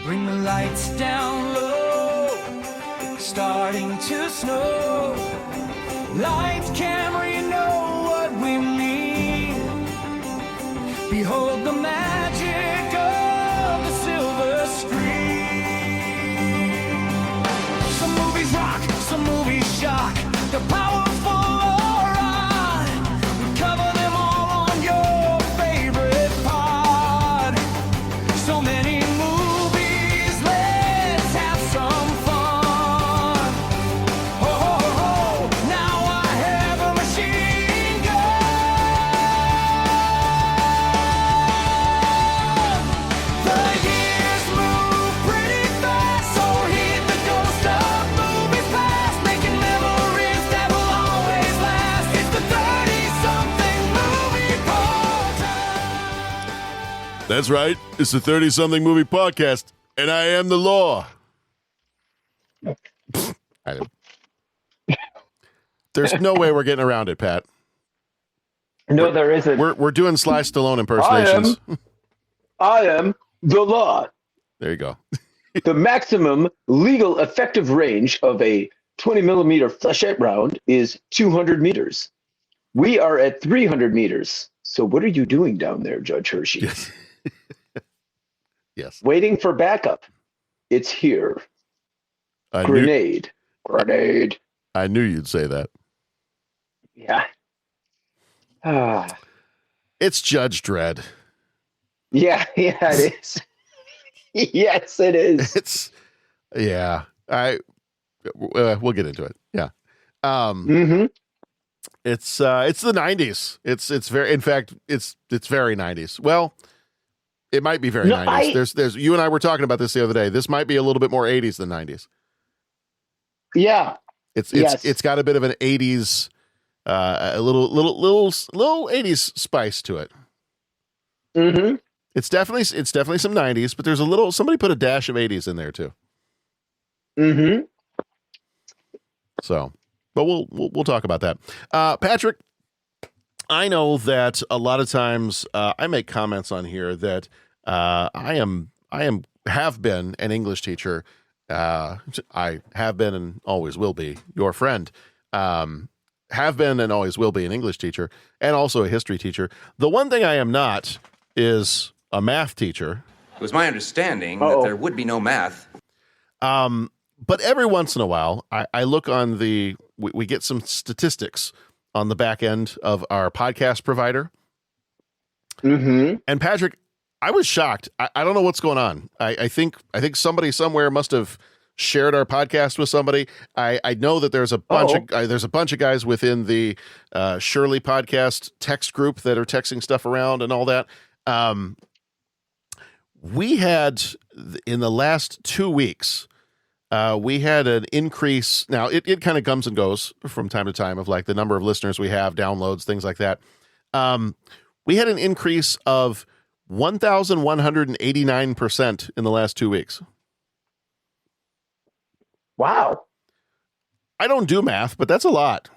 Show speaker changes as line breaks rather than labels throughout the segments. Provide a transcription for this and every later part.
Bring the lights down low, it's starting to snow. Lights, camera, you know what we mean. Behold the magic of the silver screen. Some movies rock, some movies shock. They're powerful or odd. We cover them all on your favorite pod. So many movies, let's have some fun. Oh, oh, oh, now I have a machine gun. The years move pretty fast, so heed the ghost of movies past, making memories that will always last. It's the 30-something movie podcast.
That's right. It's the 30-something movie podcast, and I am the law. There's no way we're getting around it, Pat.
No, there isn't.
We're doing Sly Stallone impersonations.
I am the law.
There you go.
The maximum legal effective range of a 20 millimeter flechette round is 200 meters. We are at 300 meters. So what are you doing down there, Judge Hershey?
Yes. Yes.
Waiting for backup. It's here. Grenade.
I knew you'd say that.
Yeah. Ah.
It's Judge Dredd.
Yeah, it is. Yes, it is.
We'll get into it. Yeah. It's the 90s. It's very, in fact, it's very 90s. Well, it might be very 90s. There's you and I were talking about this the other day. This might be a little bit more 80s than 90s.
Yeah.
It's got a bit of an 80s, a little 80s spice to it.
Mm-hmm.
It's definitely some 90s, but there's somebody put a dash of 80s in there too.
Mm-hmm.
So, but we'll talk about that. Patrick, I know that a lot of times I make comments on here that I have been an English teacher. I have been and always will be your friend. Have been and always will be an English teacher and also a history teacher. The one thing I am not is a math teacher.
It was my understanding that there would be no math.
But every once in a while, I look on we get some statistics on the back end of our podcast provider.
Mm-hmm.
And Patrick, I was shocked. I don't know what's going on. I think somebody somewhere must have shared our podcast with somebody. I know that there's a bunch of guys within the Shirley podcast text group that are texting stuff around and all that. We had in the last 2 weeks, we had an increase. Now it kind of comes and goes from time to time of like the number of listeners we have, downloads, things like that. We had an increase of 1,189% in the last 2 weeks.
Wow.
I don't do math, but that's a lot.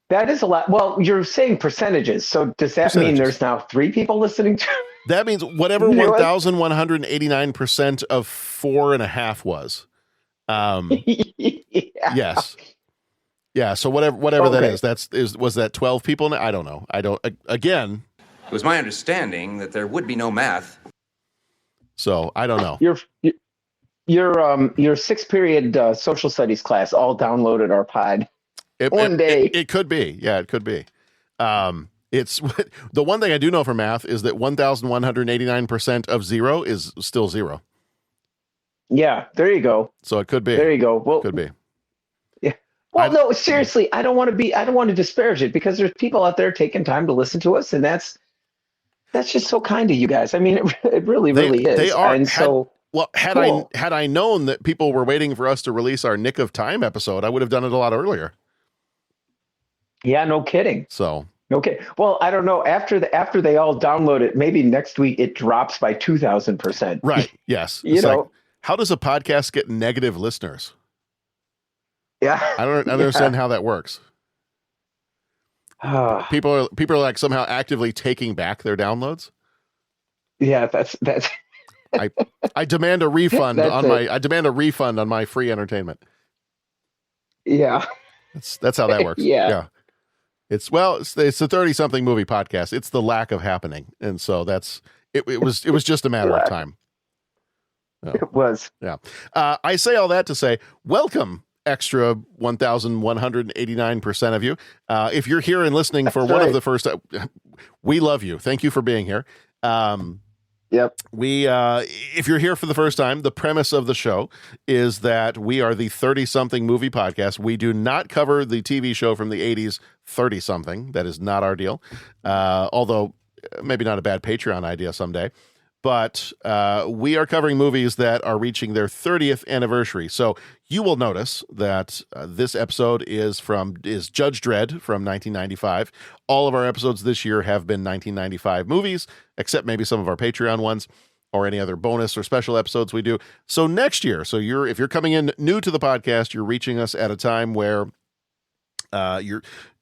That is a lot. Well, you're saying percentages. So does that mean there's now 3 people listening to?
That means whatever 1,189% of 4.5 was.
Yeah.
Yes. Yeah. So whatever that is, was that 12 people? I don't know. Again.
It was my understanding that there would be no math.
So I don't know.
Your 6th period social studies class all downloaded our pod one day.
It could be. Yeah, it could be. It's the one thing I do know for math is that 1,189% of 0 is still 0.
Yeah, there you go.
So it could be.
There you go. Well,
could be.
Yeah. Well, no, seriously, I don't want to disparage it because there's people out there taking time to listen to us, and that's just so kind of you guys. I mean, it really is.
They are.
And
had I known that people were waiting for us to release our Nick of Time episode, I would have done it a lot earlier.
Yeah, no kidding.
So.
Okay. Well, I don't know. After they all download it, maybe next week it drops by 2,000%.
Right. Yes. Like, how does a podcast get negative listeners?
Yeah.
I don't understand how that works. People are like somehow actively taking back their downloads.
Yeah, that's.
I demand a refund
That's
on
it.
I demand a refund on my free entertainment.
Yeah.
That's how that works.
Yeah.
It's a 30-something movie podcast. It's the lack of happening. And so it was just a matter of time.
It was.
Yeah. I say all that to say, welcome, extra 1,189% of you. If you're here and listening for one of the first, we love you. Thank you for being here.
Yep.
If you're here for the first time, the premise of the show is that we are the 30-something movie podcast. We do not cover the TV show from the 80s, 30-something. That is not our deal. Although maybe not a bad Patreon idea someday. But we are covering movies that are reaching their 30th anniversary. So you will notice that this episode is Judge Dredd from 1995. All of our episodes this year have been 1995 movies, except maybe some of our Patreon ones or any other bonus or special episodes we do. So next year, if you're coming in new to the podcast, you're reaching us at a time where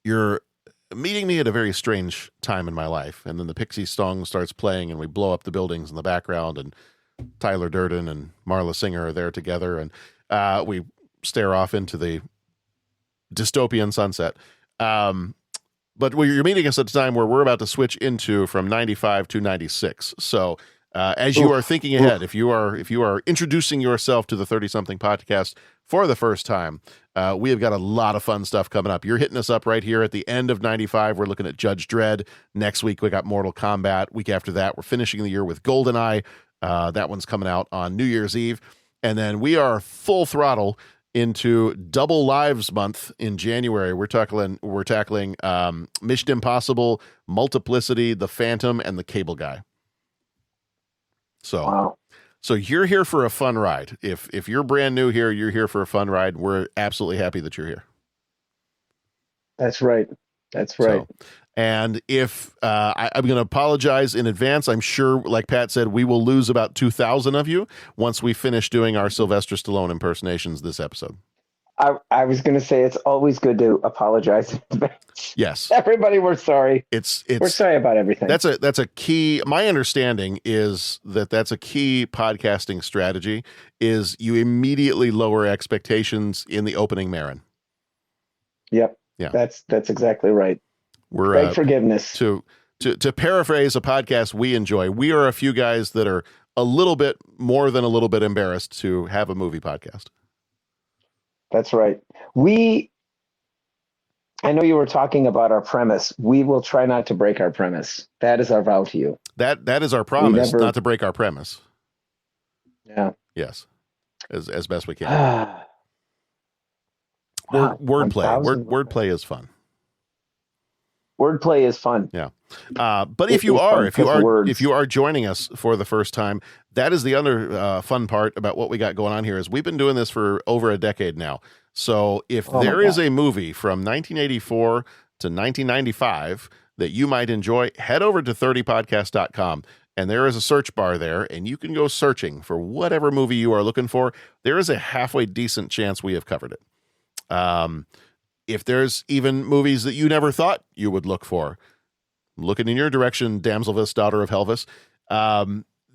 you're meeting me at a very strange time in my life. And then the Pixies song starts playing and we blow up the buildings in the background and Tyler Durden and Marla Singer are there together. And we stare off into the dystopian sunset. But you're meeting us at a time where we're about to switch into from 95 to 96. So as you are thinking ahead, if you are introducing yourself to the 30-something podcast for the first time, we have got a lot of fun stuff coming up. You're hitting us up right here at the end of 95. We're looking at Judge Dredd. Next week, we got Mortal Kombat. Week after that, we're finishing the year with GoldenEye. That one's coming out on New Year's Eve. And then we are full throttle into Double Lives Month in January. We're tackling Mission Impossible, Multiplicity, The Phantom, and The Cable Guy. So,
wow.
So you're here for a fun ride. If you're brand new here, you're here for a fun ride. We're absolutely happy that you're here.
That's right. That's right.
So, and if I'm going to apologize in advance, I'm sure, like Pat said, we will lose about 2,000 of you once we finish doing our Sylvester Stallone impersonations this episode.
I was going to say it's always good to apologize in advance.
Yes,
everybody, we're sorry.
We're
sorry about everything.
That's a key. My understanding is that's a key podcasting strategy. Is you immediately lower expectations in the opening Marin.
Yep.
Yeah.
That's exactly right.
We're
beg forgiveness.
To paraphrase a podcast we enjoy, we are a few guys that are a little bit more than a little bit embarrassed to have a movie podcast.
That's right. I know you were talking about our premise. We will try not to break our premise. That is our vow to you.
That is our promise, not to break our premise.
Yeah.
Yes. As best we can. Wordplay is fun.
Wordplay is fun.
Yeah. But if you are joining us for the first time, that is the other fun part about what we got going on here is we've been doing this for over a decade now. So if there is a movie from 1984 to 1995 that you might enjoy, head over to 30podcast.com and there is a search bar there and you can go searching for whatever movie you are looking for. There is a halfway decent chance we have covered it. If there's even movies that you never thought you would look for, looking in your direction, Damselvis, Daughter of Helvis,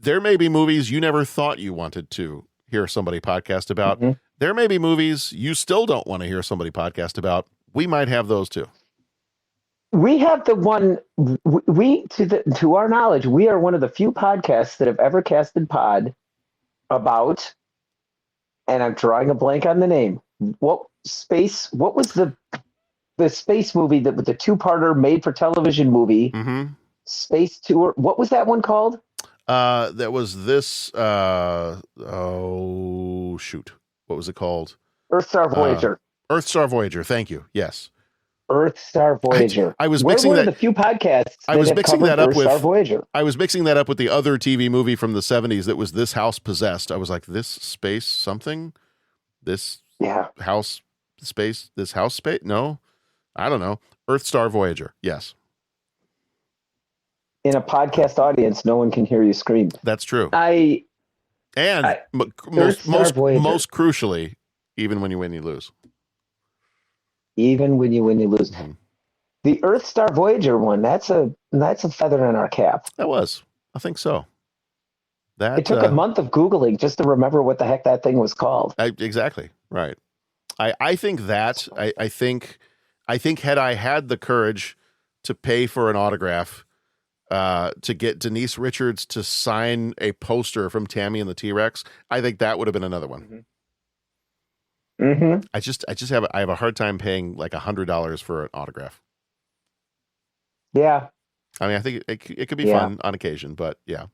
there may be movies you never thought you wanted to hear somebody podcast about. Mm-hmm. There may be movies you still don't want to hear somebody podcast about. We might have those too.
We have the one, to our knowledge, we are one of the few podcasts that have ever casted pod about, and I'm drawing a blank on the name. What was the space movie that with the two-parter made for television movie?
Mm-hmm.
Space Tour. What was that one called?
That was this. Shoot. What was it called?
Earthstar Voyager.
Earthstar Voyager. Thank you. Yes.
Earthstar Voyager.
I was
We're
mixing
one
that.
Of the few podcasts.
I was mixing that up with
Earthstar Voyager.
I was mixing that up with the other TV movie from the 70s that was This House Possessed. I was like, this space something. This house space. This house space. No, I don't know. Earthstar Voyager. Yes.
In a podcast audience, no one can hear you scream.
That's true.
Most
crucially, even when you win, you lose.
Even when you win, you lose.
Mm-hmm.
The Earth Star Voyager one, that's a feather in our cap.
That was. I think so.
It took a month of Googling just to remember what the heck that thing was called.
Exactly. Right. I think that I think had I had the courage to pay for an autograph to get Denise Richards to sign a poster from Tammy and the T-Rex, I think that would have been another one.
Mm-hmm.
I just have a hard time paying like $100 for an autograph.
Yeah.
I mean, I think it could be fun on occasion, but yeah.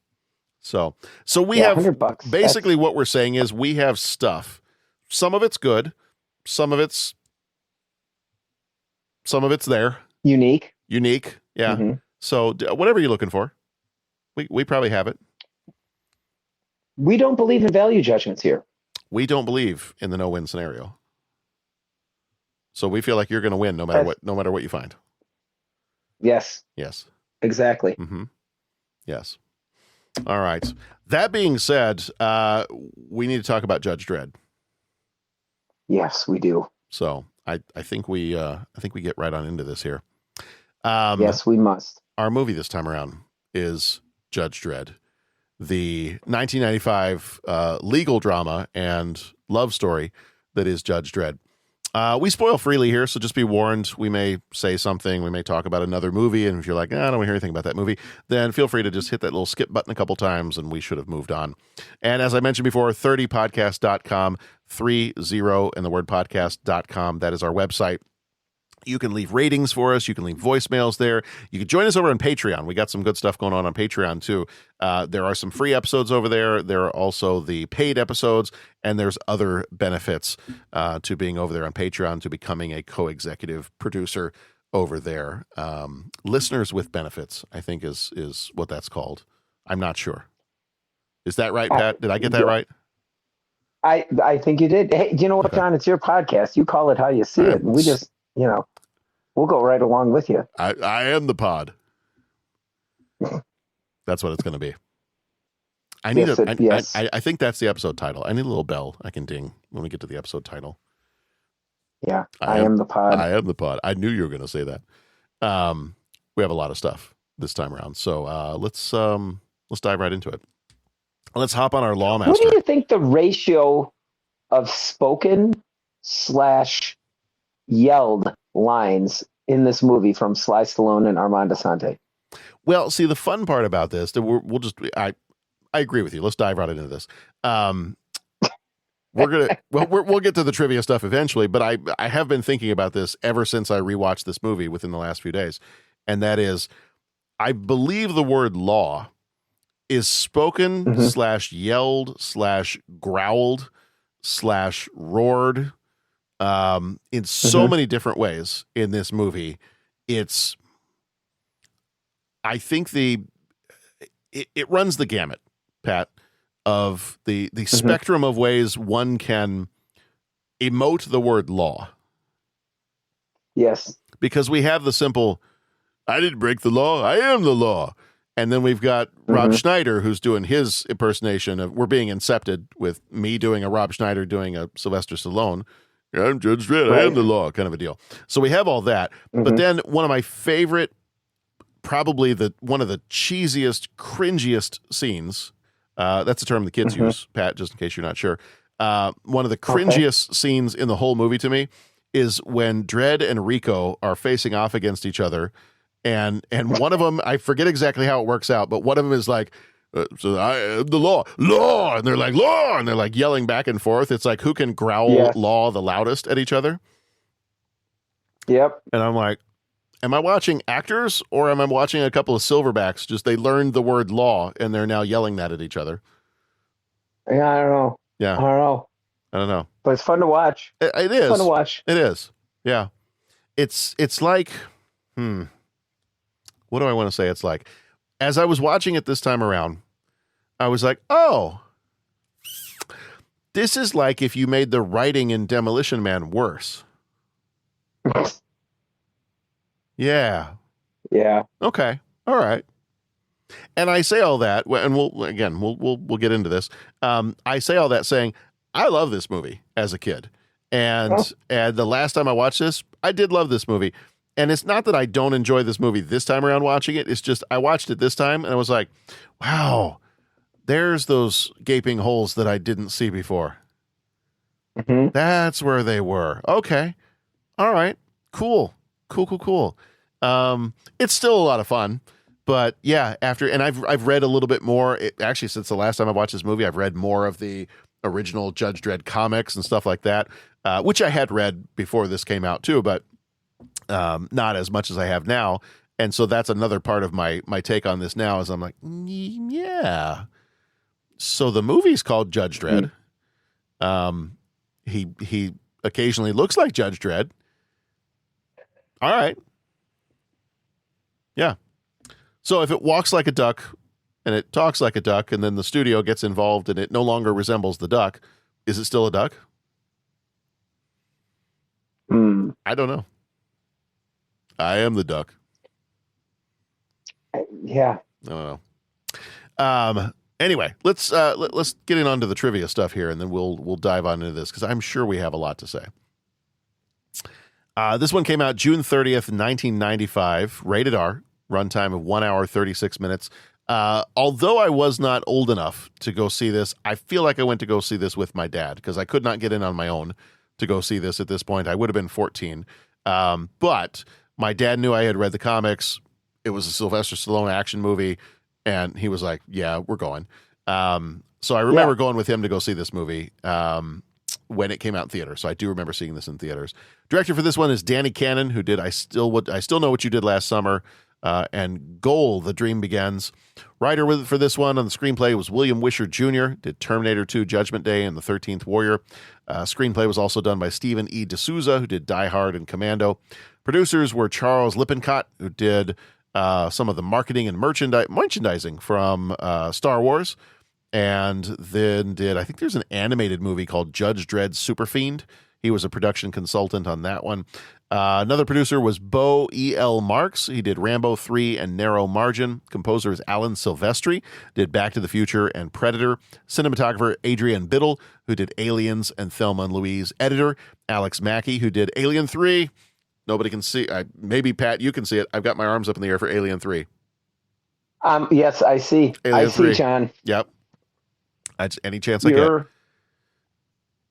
So we
Yeah,
have
$100.
basically what we're saying is we have stuff. Some of it's good, some of it's there.
Unique.
Yeah.
Mm-hmm.
So whatever you're looking for, we probably have it.
We don't believe in value judgments here.
We don't believe in the no-win scenario. So we feel like you're going to win no matter what you find.
Yes.
Yes.
Exactly.
Mm-hmm. Yes. All right. That being said, we need to talk about Judge Dredd.
Yes, we do.
So I think we get right on into this here.
Yes, we must.
Our movie this time around is Judge Dredd, the 1995 legal drama and love story that is Judge Dredd. We spoil freely here, so just be warned. We may say something. We may talk about another movie, and if you're like, I don't want to hear anything about that movie, then feel free to just hit that little skip button a couple times, and we should have moved on. And as I mentioned before, 30podcast.com, 30 and the word podcast.com. That is our website. You can leave ratings for us. You can leave voicemails there. You can join us over on Patreon. We got some good stuff going on Patreon, too. There are some free episodes over there. There are also the paid episodes, and there's other benefits to being over there on Patreon, to becoming a co-executive producer over there. Listeners with benefits, I think, is what that's called. I'm not sure. Is that right, Pat? Did I get that right?
I think you did. Hey, you know what, John? It's your podcast. You call it how you see it. And we just, we'll go right along with you.
I am the pod. That's what it's going to be. I think that's the episode title. I need a little bell I can ding when we get to the episode title.
Yeah, I am the pod.
I am the pod. I knew you were going to say that. We have a lot of stuff this time around, so let's dive right into it. Let's hop on our Lawmaster.
What do you think the ratio of spoken / yelled lines in this movie from Sly Stallone and Armand Assante?
Well, see, the fun part about this, that I agree with you. Let's dive right into this. We'll get to the trivia stuff eventually, but I have been thinking about this ever since I rewatched this movie within the last few days, and that is, I believe the word law is spoken / yelled / growled / roared in so many different ways in this movie. I think it runs the gamut, Pat, of the spectrum of ways one can emote the word law.
Yes.
Because we have the simple, I didn't break the law, I am the law. And then we've got Rob Schneider, who's doing his impersonation of, we're being incepted with me doing a Rob Schneider doing a Sylvester Stallone. I'm Judge Dredd, I am the law, kind of a deal. So we have all that. But then one of my favorite, probably one of the cheesiest, cringiest scenes, that's a term the kids use, Pat, just in case you're not sure. One of the cringiest scenes in the whole movie to me is when Dredd and Rico are facing off against each other. And one of them, I forget exactly how it works out, but one of them is like, so I am the law, and they're like, law, and they're like yelling back and forth. It's like, who can growl law the loudest at each other?
Yep.
And I'm like, am I watching actors or am I watching a couple of silverbacks? Just they learned the word law and they're now yelling that at each other.
Yeah, I don't know.
Yeah. I don't know.
But it's fun to watch.
It is.
It's fun to watch.
It is. Yeah. It's like, what do I want to say? It's like, as I was watching it this time around, I was like, oh, this is like if you made the writing in Demolition Man worse. Yeah.
Yeah.
Okay. All right. And I say all that, and we'll get into this. I say all that saying, I love this movie as a kid. And the last time I watched this, I did love this movie. And it's not that I don't enjoy this movie this time around watching it. It's just I watched it this time and I was like, wow, there's those gaping holes that I didn't see before.
Mm-hmm.
That's where they were. Okay. All right. Cool. It's still a lot of fun, but yeah, and I've read a little bit more. Actually, since the last time I watched this movie, I've read more of the original Judge Dredd comics and stuff like that, which I had read before this came out too, but not as much as I have now. And so that's another part of my take on this now is I'm like, yeah. So the movie's called Judge Dredd. He occasionally looks like Judge Dredd. All right. Yeah. So if it walks like a duck and it talks like a duck and then the studio gets involved and it no longer resembles the duck, is it still a duck? I don't know. I am the duck.
Yeah.
I don't know. Anyway, let's get in onto the trivia stuff here, and then we'll dive on into this because I'm sure we have a lot to say. This one came out June 30th, 1995, rated R, runtime of 1 hour, 36 minutes. Although I was not old enough to go see this, I feel like I went to go see this with my dad because I could not get in on my own to go see this at this point. I would have been 14. But my dad knew I had read the comics. It was a Sylvester Stallone action movie, and he was like, yeah, we're going. So I remember going with him to go see this movie when it came out in theater. So I do remember seeing this in theaters. Director for this one is Danny Cannon, who did I Still Know What You Did Last Summer, and Goal, The Dream Begins. Writer for this one on the screenplay was William Wisher Jr., did Terminator 2, Judgment Day, and The 13th Warrior. Screenplay was also done by Stephen E. D'Souza, who did Die Hard and Commando. Producers were Charles Lippincott, who did some of the marketing and merchandising from Star Wars, and then I think there's an animated movie called Judge Dredd Super Fiend. He was a production consultant on that one. Another producer was Bo E.L. Marks. He did Rambo 3 and Narrow Margin. Composer is Alan Silvestri, did Back to the Future and Predator. Cinematographer Adrian Biddle, who did Aliens and Thelma and Louise. Editor Alex Mackey, who did Alien 3. Nobody can see. Maybe, Pat, you can see it. I've got my arms up in the air for Alien 3.
Yes, I see.
Alien 3.
John.
Yep. Any chance I get.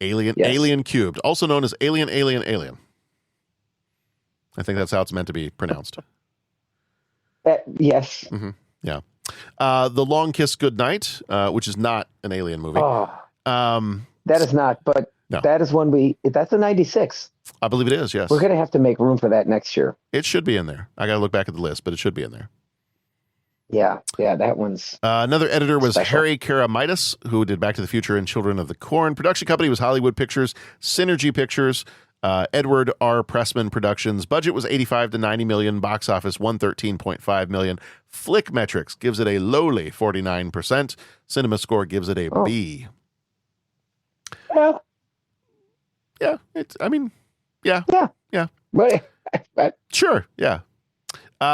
Alien Cubed, also known as Alien. I think that's how it's meant to be pronounced.
Yes.
Mm-hmm. Yeah. The Long Kiss Goodnight, which is not an Alien movie.
Oh, that is not, but
no.
That is one that's a 96.
I believe it is, yes.
We're going to have to make room for that next year.
It should be in there. I got to look back at the list, but it should be in there.
Yeah, that one's
another editor was
special.
Harry Karamitis, who did Back to the Future and Children of the Corn. Production company was Hollywood Pictures, Synergy Pictures, Edward R. Pressman Productions. Budget was $85 to $90 million. Box office $113.5 million. Flick Metrics gives it a lowly 49%. Cinema Score gives it a B.
Well,
yeah. Yeah.
But
Sure. Yeah.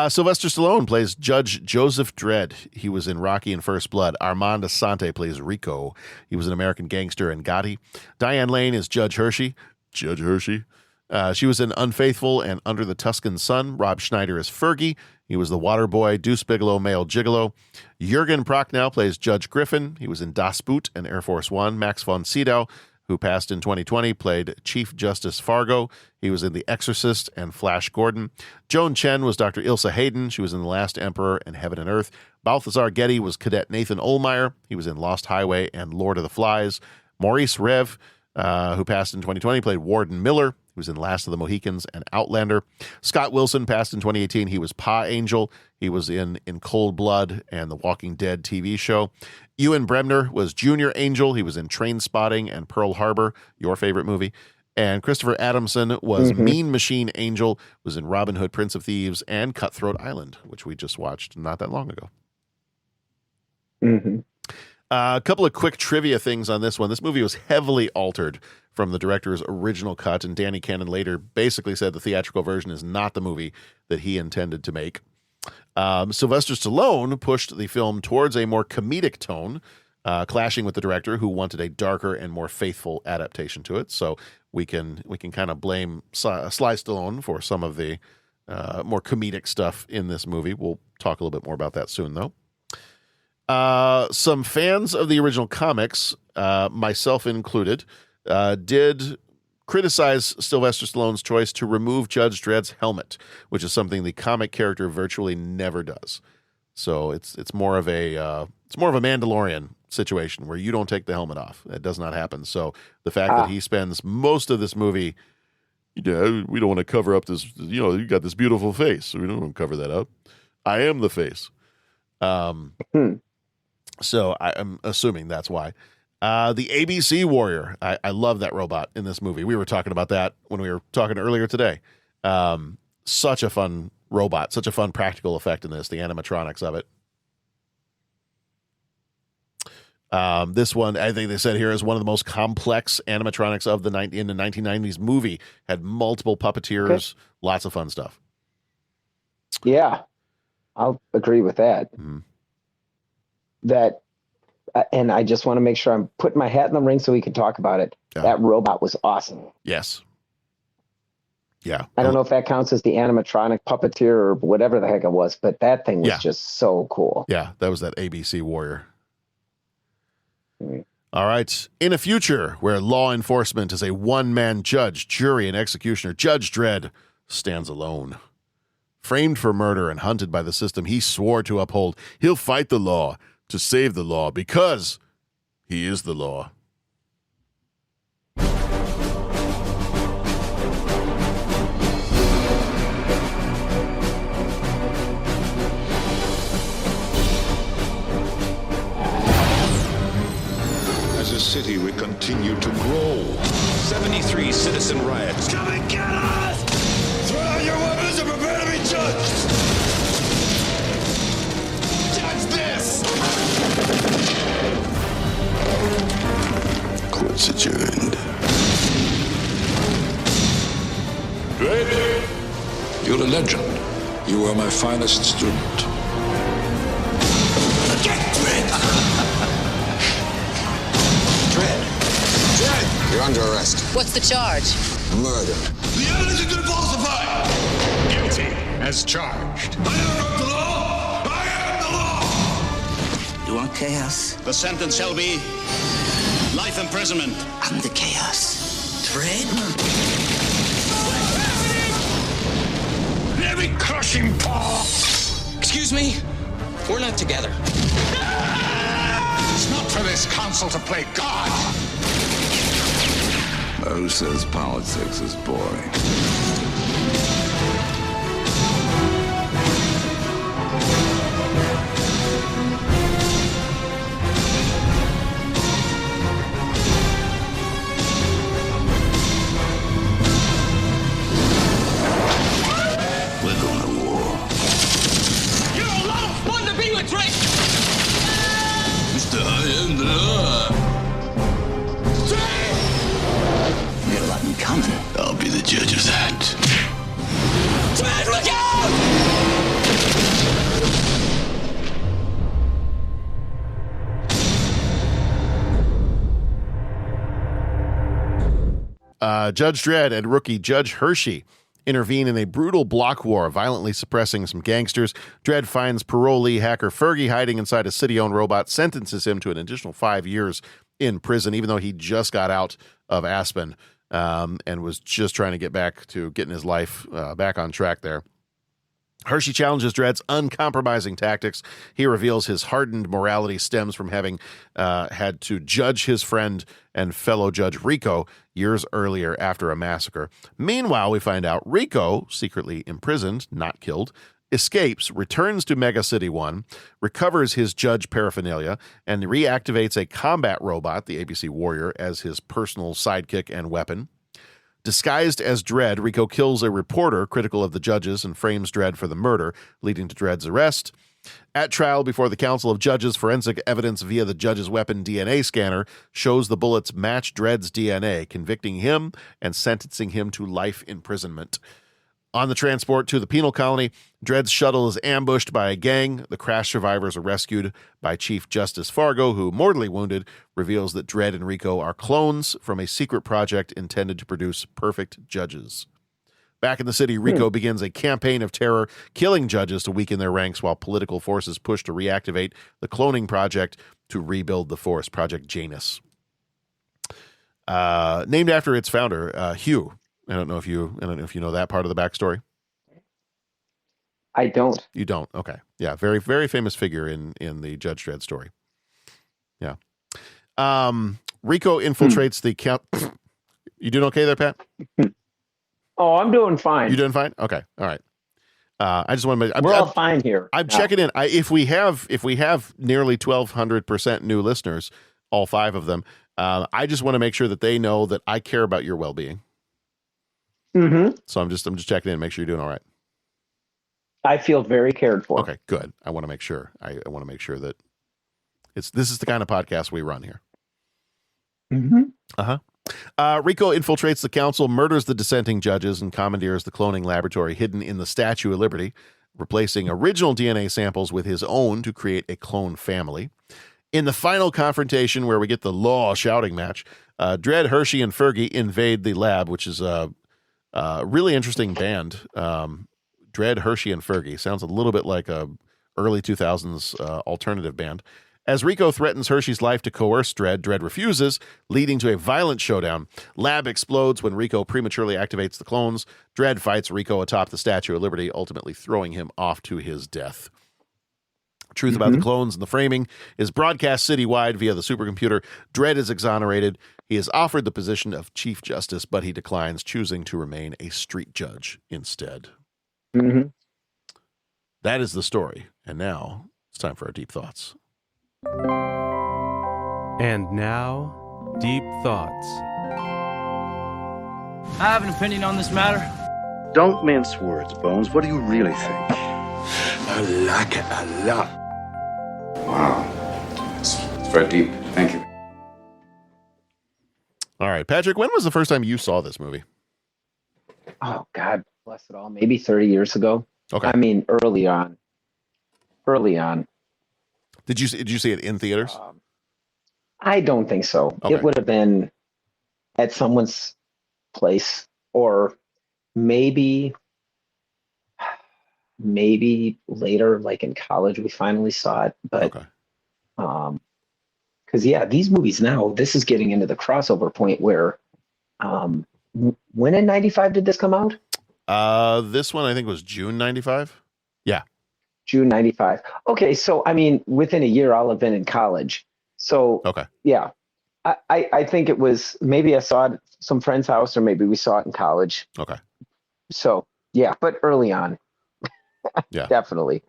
Sylvester Stallone plays Judge Joseph Dredd. He was in Rocky and First Blood. Armand Assante plays Rico. He was an American gangster in Gotti. Diane Lane is Judge Hershey. She was in Unfaithful and Under the Tuscan Sun. Rob Schneider is Fergie. He was the water boy. Deuce Bigelow, male gigolo. Jürgen Prochnow plays Judge Griffin. He was in Das Boot and Air Force One. Max von Sydow, who passed in 2020, played Chief Justice Fargo. He was in The Exorcist and Flash Gordon. Joan Chen was Dr. Ilsa Hayden. She was in The Last Emperor and Heaven and Earth. Balthazar Getty was Cadet Nathan Ohlmeyer. He was in Lost Highway and Lord of the Flies. Maurice Rev, who passed in 2020, played Warden Miller. He was in Last of the Mohicans and Outlander. Scott Wilson passed in 2018. He was Pa Angel. He was in Cold Blood and The Walking Dead TV show. Ewan Bremner was Junior Angel. He was in Train Spotting and Pearl Harbor, your favorite movie. And Christopher Adamson was Mean Machine Angel, was in Robin Hood, Prince of Thieves, and Cutthroat Island, which we just watched not that long ago. A couple of quick trivia things on this one. This movie was heavily altered from the director's original cut, and Danny Cannon later basically said the theatrical version is not the movie that he intended to make. Sylvester Stallone pushed the film towards a more comedic tone, clashing with the director, who wanted a darker and more faithful adaptation to it. So we can kind of blame Sly Stallone for some of the more comedic stuff in this movie. We'll talk a little bit more about that soon, though. Some fans of the original comics, myself included, did criticize Sylvester Stallone's choice to remove Judge Dredd's helmet, which is something the comic character virtually never does. So it's more of a Mandalorian situation where you don't take the helmet off. That does not happen. So the fact that he spends most of this movie, we don't want to cover up this, you got this beautiful face, so we don't want to cover that up. I am the face. So I'm assuming that's why. The ABC Warrior. I love that robot in this movie. We were talking about that when we were talking earlier today. Such a fun robot, such a fun practical effect in this, the animatronics of it. This one, I think they said here, is one of the most complex animatronics of in the 1990s movie. Had multiple puppeteers, lots of fun stuff.
Yeah, I'll agree with that.
Mm-hmm.
And I just want to make sure I'm putting my hat in the ring so we can talk about it. Yeah. That robot was awesome.
Yes. Yeah.
I don't know if that counts as the animatronic puppeteer or whatever the heck it was, but that thing was just so cool.
Yeah, that was that ABC Warrior. All right. In a future where law enforcement is a one-man judge, jury, and executioner, Judge Dredd stands alone. Framed for murder and hunted by the system he swore to uphold, he'll fight the law to save the law because he is the law.
As a city, we continue to grow.
73 citizen riots.
Come and get us! Throw out your weapons and prepare to be judged! Judge this!
Court's adjourned.
Dredd, you're a legend. You are my finest student.
Get Dredd!
Dredd, you're under arrest.
What's the charge?
Murder.
The evidence has been falsified!
Guilty as charged.
I never broke the law! I am the law!
You want chaos?
The sentence shall be life imprisonment.
I'm the chaos. Dredd?
Let me crush him, paw!
Excuse me? We're not together.
It's not for this council to play God!
Who says politics is boring?
We're going to war.
You're a lot of fun to be with, Drake!
Mr. I am the law.
You got a lot in common.
I'll be the judge of that.
Dredd, look out!
Judge Dredd and rookie Judge Hershey intervene in a brutal block war, violently suppressing some gangsters. Dredd finds parolee hacker Fergie hiding inside a city-owned robot, sentences him to an additional 5 years in prison, even though he just got out of Aspen and was just trying to get back to getting his life back on track there. Hershey challenges Dredd's uncompromising tactics. He reveals his hardened morality stems from having had to judge his friend and fellow judge Rico years earlier after a massacre. Meanwhile, we find out Rico, secretly imprisoned, not killed, escapes, returns to Mega City 1, recovers his judge paraphernalia, and reactivates a combat robot, the ABC Warrior, as his personal sidekick and weapon. Disguised as Dredd, Rico kills a reporter critical of the judges and frames Dredd for the murder, leading to Dredd's arrest. At trial before the Council of Judges, forensic evidence via the judge's weapon DNA scanner shows the bullets match Dredd's DNA, convicting him and sentencing him to life imprisonment. On the transport to the penal colony, Dredd's shuttle is ambushed by a gang. The crash survivors are rescued by Chief Justice Fargo, who, mortally wounded, reveals that Dredd and Rico are clones from a secret project intended to produce perfect judges. Back in the city, Rico begins a campaign of terror, killing judges to weaken their ranks while political forces push to reactivate the cloning project to rebuild the force, Project Janus. Named after its founder, Hugh. I don't know if you know that part of the backstory.
I don't.
You don't? Okay. Yeah, very, very famous figure in the Judge Dredd story. Yeah. Rico infiltrates the camp. You doing okay there, Pat?
Oh, I'm doing fine.
You doing fine? Okay. All right. I just want to.
We're all fine here.
I'm checking in. If we have nearly 1,200% new listeners, all 5 of them, I just want to make sure that they know that I care about your well-being.
Mm-hmm.
So I'm just checking in, make sure you're doing all right.
I feel very cared for.
Okay, good. I want to make sure. I want to make sure that this is the kind of podcast we run here.
Mm-hmm.
Rico infiltrates the council, murders the dissenting judges, and commandeers the cloning laboratory hidden in the Statue of Liberty, replacing original DNA samples with his own to create a clone family. In the final confrontation, where we get the law shouting match, Dredd, Hershey, and Fergie invade the lab, which is a really interesting band. Dredd, Hershey, and Fergie sounds a little bit like a early 2000s alternative band. As Rico threatens Hershey's life to coerce Dredd, Dredd refuses, leading to a violent showdown. Lab explodes when Rico prematurely activates the clones. Dredd fights Rico atop the Statue of Liberty, ultimately throwing him off to his death. Truth about the clones and the framing is broadcast citywide via the supercomputer. Dredd is exonerated. He is offered the position of Chief Justice, but he declines, choosing to remain a street judge instead.
Mm-hmm.
That is the story. And now it's time for our deep thoughts.
And now, Deep Thoughts.
I have an opinion on this matter.
Don't mince words, Bones. What do you really think?
I like it a lot.
Wow. It's very deep. Thank you.
All right, Patrick, when was the first time you saw this movie?
Oh, God bless it all. Maybe 30 years ago.
Okay.
I mean, early on.
Did you see it in theaters?
I don't think so.
Okay.
It would have been at someone's place, or maybe later, like in college, we finally saw it. But because these movies now, this is getting into the crossover point where, when in '95 did this come out?
This one I think was June '95. Yeah,
June '95. Okay, so I mean, within a year, I'll have been in college. So yeah, I think it was, maybe I saw it at some friend's house, or maybe we saw it in college.
Okay.
So yeah, but early on.
Yeah,
definitely.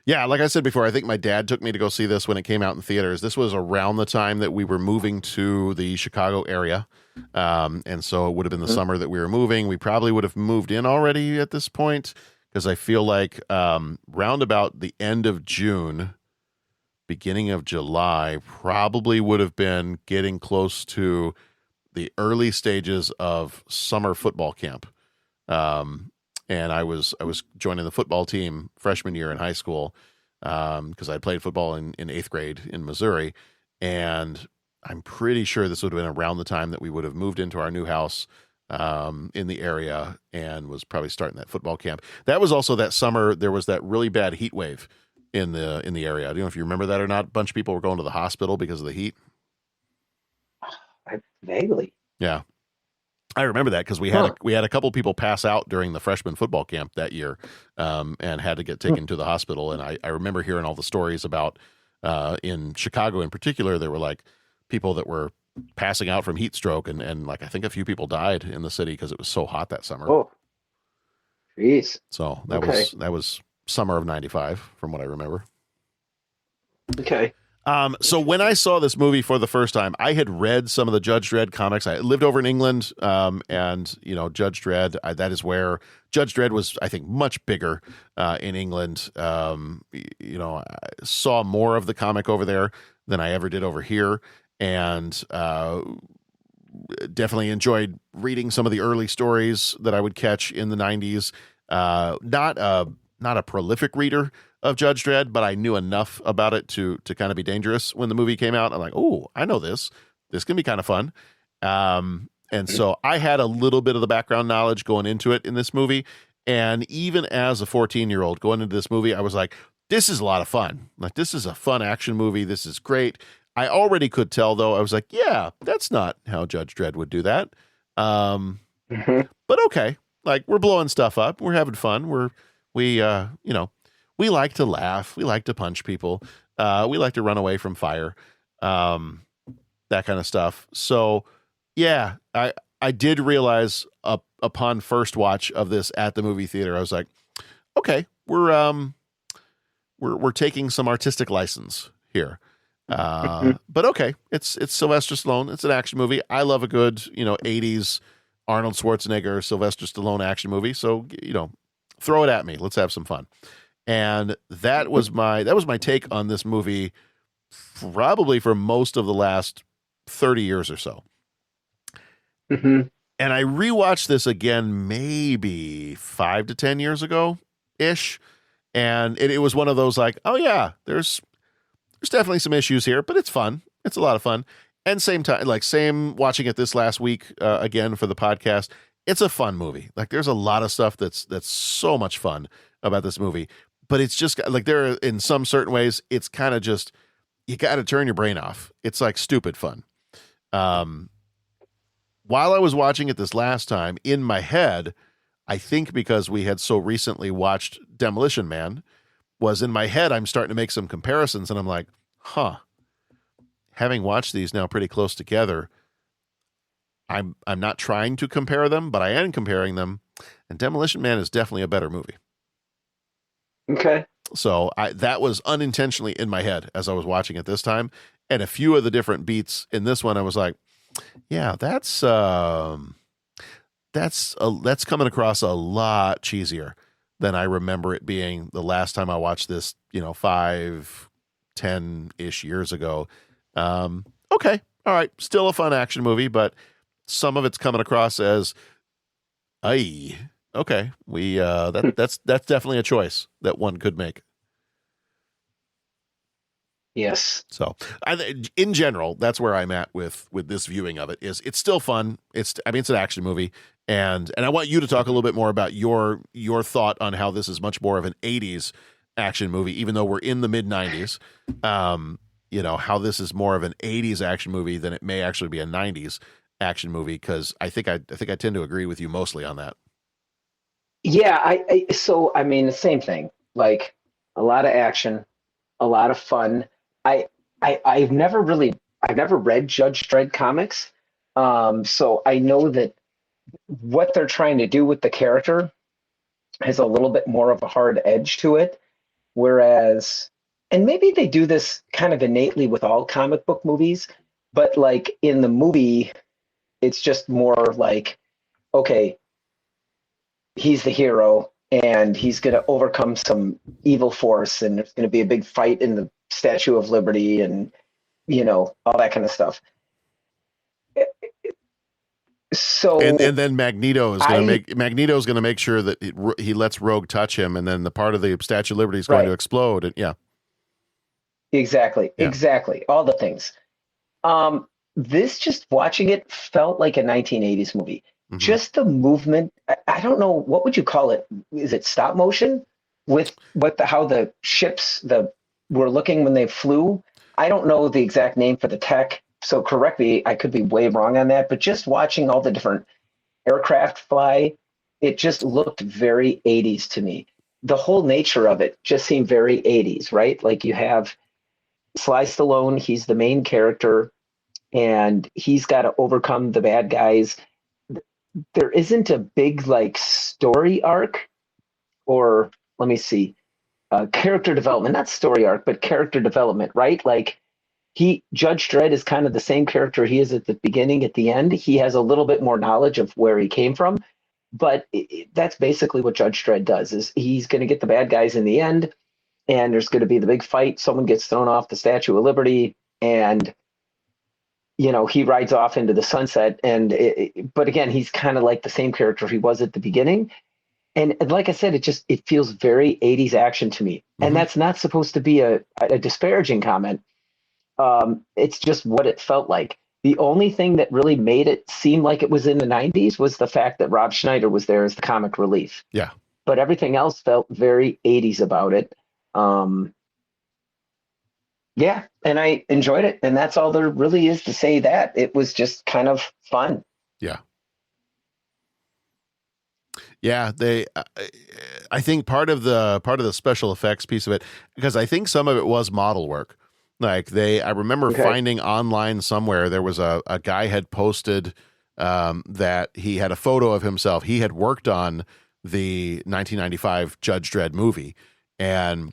Yeah, like I said before, I think my dad took me to go see this when it came out in theaters. This was around the time that we were moving to the Chicago area. And so it would have been the summer that we were moving. We probably would have moved in already at this point, because I feel like round about the end of June, beginning of July, probably would have been getting close to the early stages of summer football camp. And I was joining the football team freshman year in high school, because I played football in 8th grade in Missouri. And I'm pretty sure this would have been around the time that we would have moved into our new house in the area, and was probably starting that football camp. That was also that summer there was that really bad heat wave in the area. I don't know if you remember that or not. A bunch of people were going to the hospital because of the heat.
Vaguely.
Yeah. I remember that because we had a couple people pass out during the freshman football camp that year, and had to get taken to the hospital. And I remember hearing all the stories about in Chicago in particular, there were like people that were passing out from heat stroke, and like I think a few people died in the city because it was so hot that summer.
Oh, jeez.
So that was summer of '95 from what I remember.
Okay.
So when I saw this movie for the first time, I had read some of the Judge Dredd comics. I lived over in England, and Judge Dredd. That is where Judge Dredd was, I think, much bigger in England. I saw more of the comic over there than I ever did over here, and definitely enjoyed reading some of the early stories that I would catch in the '90s. Not a prolific reader of Judge Dredd, but I knew enough about it to kind of be dangerous when the movie came out. I'm like, oh, I know this. This can be kind of fun. And And so I had a little bit of the background knowledge going into it in this movie. And even as a 14-year-old going into this movie, I was like, this is a lot of fun. Like, this is a fun action movie. This is great. I already could tell, though. I was like, yeah, that's not how Judge Dredd would do that. But okay. Like, we're blowing stuff up. We're having fun. We like to laugh. We like to punch people. We like to run away from fire. That kind of stuff. So, yeah, I did realize upon first watch of this at the movie theater, I was like, okay, we're taking some artistic license here. But okay, it's Sylvester Stallone. It's an action movie. I love a good, 80s Arnold Schwarzenegger, Sylvester Stallone action movie. So, throw it at me. Let's have some fun. And that was my take on this movie probably for most of the last 30 years or so. And I rewatched this again maybe 5 to 10 years ago ish. And it was one of those like, oh yeah, there's definitely some issues here, but it's fun. It's a lot of fun. And same watching it this last week again for the podcast. It's a fun movie. Like, there's a lot of stuff that's so much fun about this movie, but it's just like, there are, in some certain ways, it's kind of just, you got to turn your brain off. It's like stupid fun. While I was watching it this last time, in my head, I think because we had so recently watched Demolition Man, was in my head, I'm starting to make some comparisons, and I'm like, having watched these now pretty close together, I'm not trying to compare them, but I am comparing them, and Demolition Man is definitely a better movie.
Okay.
So that was unintentionally in my head as I was watching it this time, and a few of the different beats in this one, I was like, yeah, that's coming across a lot cheesier than I remember it being the last time I watched this, 5, 10-ish years ago. Okay. All right. Still a fun action movie, but some of it's coming across as, okay. That's definitely a choice that one could make.
Yes.
So in general, that's where I'm at with this viewing of it. Is it's still fun. It's an action movie. And I want you to talk a little bit more about your thought on how this is much more of an 80s action movie, even though we're in the mid 90s. How this is more of an 80s action movie than it may actually be a 90s action movie. Cause I think I tend to agree with you mostly on that.
Yeah. The same thing, like a lot of action, a lot of fun. I've never read Judge Dredd comics. So I know that what they're trying to do with the character has a little bit more of a hard edge to it. Whereas, and maybe they do this kind of innately with all comic book movies, but like in the movie, it's just more like, okay, he's the hero and he's going to overcome some evil force and there's going to be a big fight in the Statue of Liberty and, all that kind of stuff. So
and then Magneto is going to make sure that he lets Rogue touch him, and then the part of the Statue of Liberty is going to explode. And
exactly, all the things. This, just watching it, felt like a 1980s movie. Mm-hmm. Just the movement. I don't know, what would you call it? Is it stop motion with how the ships were looking when they flew? I don't know the exact name for the tech. So correct me, I could be way wrong on that, but just watching all the different aircraft fly, it just looked very 80s to me. The whole nature of it just seemed very 80s, right? Like, you have Sly Stallone, he's the main character, and he's got to overcome the bad guys. There isn't a big story arc, or let me see, character development, not story arc, but character development, right? Like, Judge Dredd is kind of the same character he is at the beginning, at the end. He has a little bit more knowledge of where he came from, but that's basically what Judge Dredd does, is he's going to get the bad guys in the end, and there's going to be the big fight. Someone gets thrown off the Statue of Liberty, and, he rides off into the sunset. But again, he's kind of like the same character he was at the beginning. And like I said, it feels very 80s action to me. Mm-hmm. And that's not supposed to be a disparaging comment. It's just what it felt like. The only thing that really made it seem like it was in the 90s was the fact that Rob Schneider was there as the comic relief.
Yeah.
But everything else felt very 80s about it. Yeah, and I enjoyed it. And that's all there really is to say that. It was just kind of fun.
Yeah. Yeah, I think part of the special effects piece of it, because I think some of it was model work. Like I remember finding online somewhere, there was a guy had posted that he had a photo of himself. He had worked on the 1995 Judge Dredd movie, and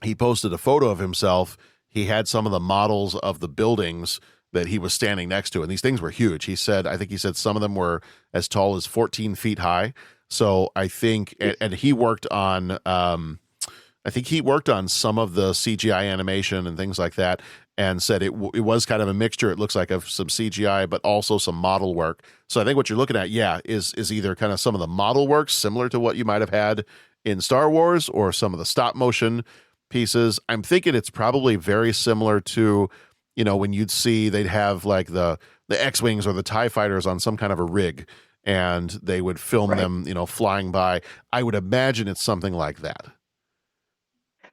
he posted a photo of himself. He had some of the models of the buildings that he was standing next to, and these things were huge. I think he said some of them were as tall as 14 feet high. So I think, and he worked on, I think he worked on some of the CGI animation and things like that, and said it was kind of a mixture. It looks like of some CGI, but also some model work. So I think what you're looking at, is either kind of some of the model work similar to what you might have had in Star Wars, or some of the stop motion pieces. I'm thinking it's probably very similar to, when you'd see they'd have like the X-Wings or the TIE fighters on some kind of a rig, and they would film them, flying by. I would imagine it's something like that.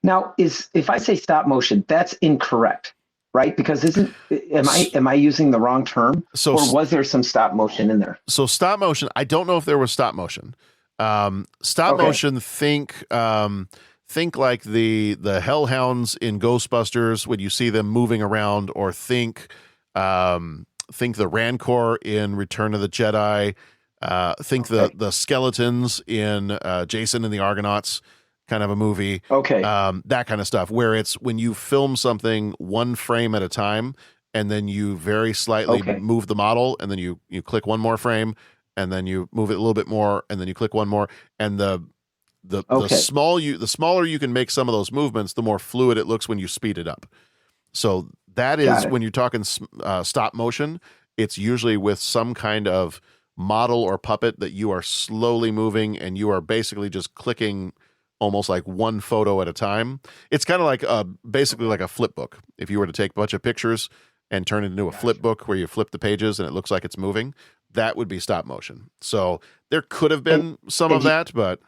Now, if I say stop motion, that's incorrect, right? Because am I using the wrong term? Or was there some stop motion in there?
So stop motion, I don't know if there was stop motion. Motion, think like the hellhounds in Ghostbusters when you see them moving around, or think the Rancor in Return of the Jedi. Think the skeletons in Jason and the Argonauts kind of a movie. That kind of stuff, where it's when you film something one frame at a time, and then you very slightly move the model, and then you click one more frame, and then you move it a little bit more, and then you click one more, and the smaller you can make some of those movements, the more fluid it looks when you speed it up. So that is when you're talking stop motion, it's usually with some kind of model or puppet that you are slowly moving, and you are basically just clicking almost like one photo at a time. It's kind of like basically like a flip book. If you were to take a bunch of pictures and turn it into a flip book where you flip the pages and it looks like it's moving, that would be stop motion. So there could have been some of that, but...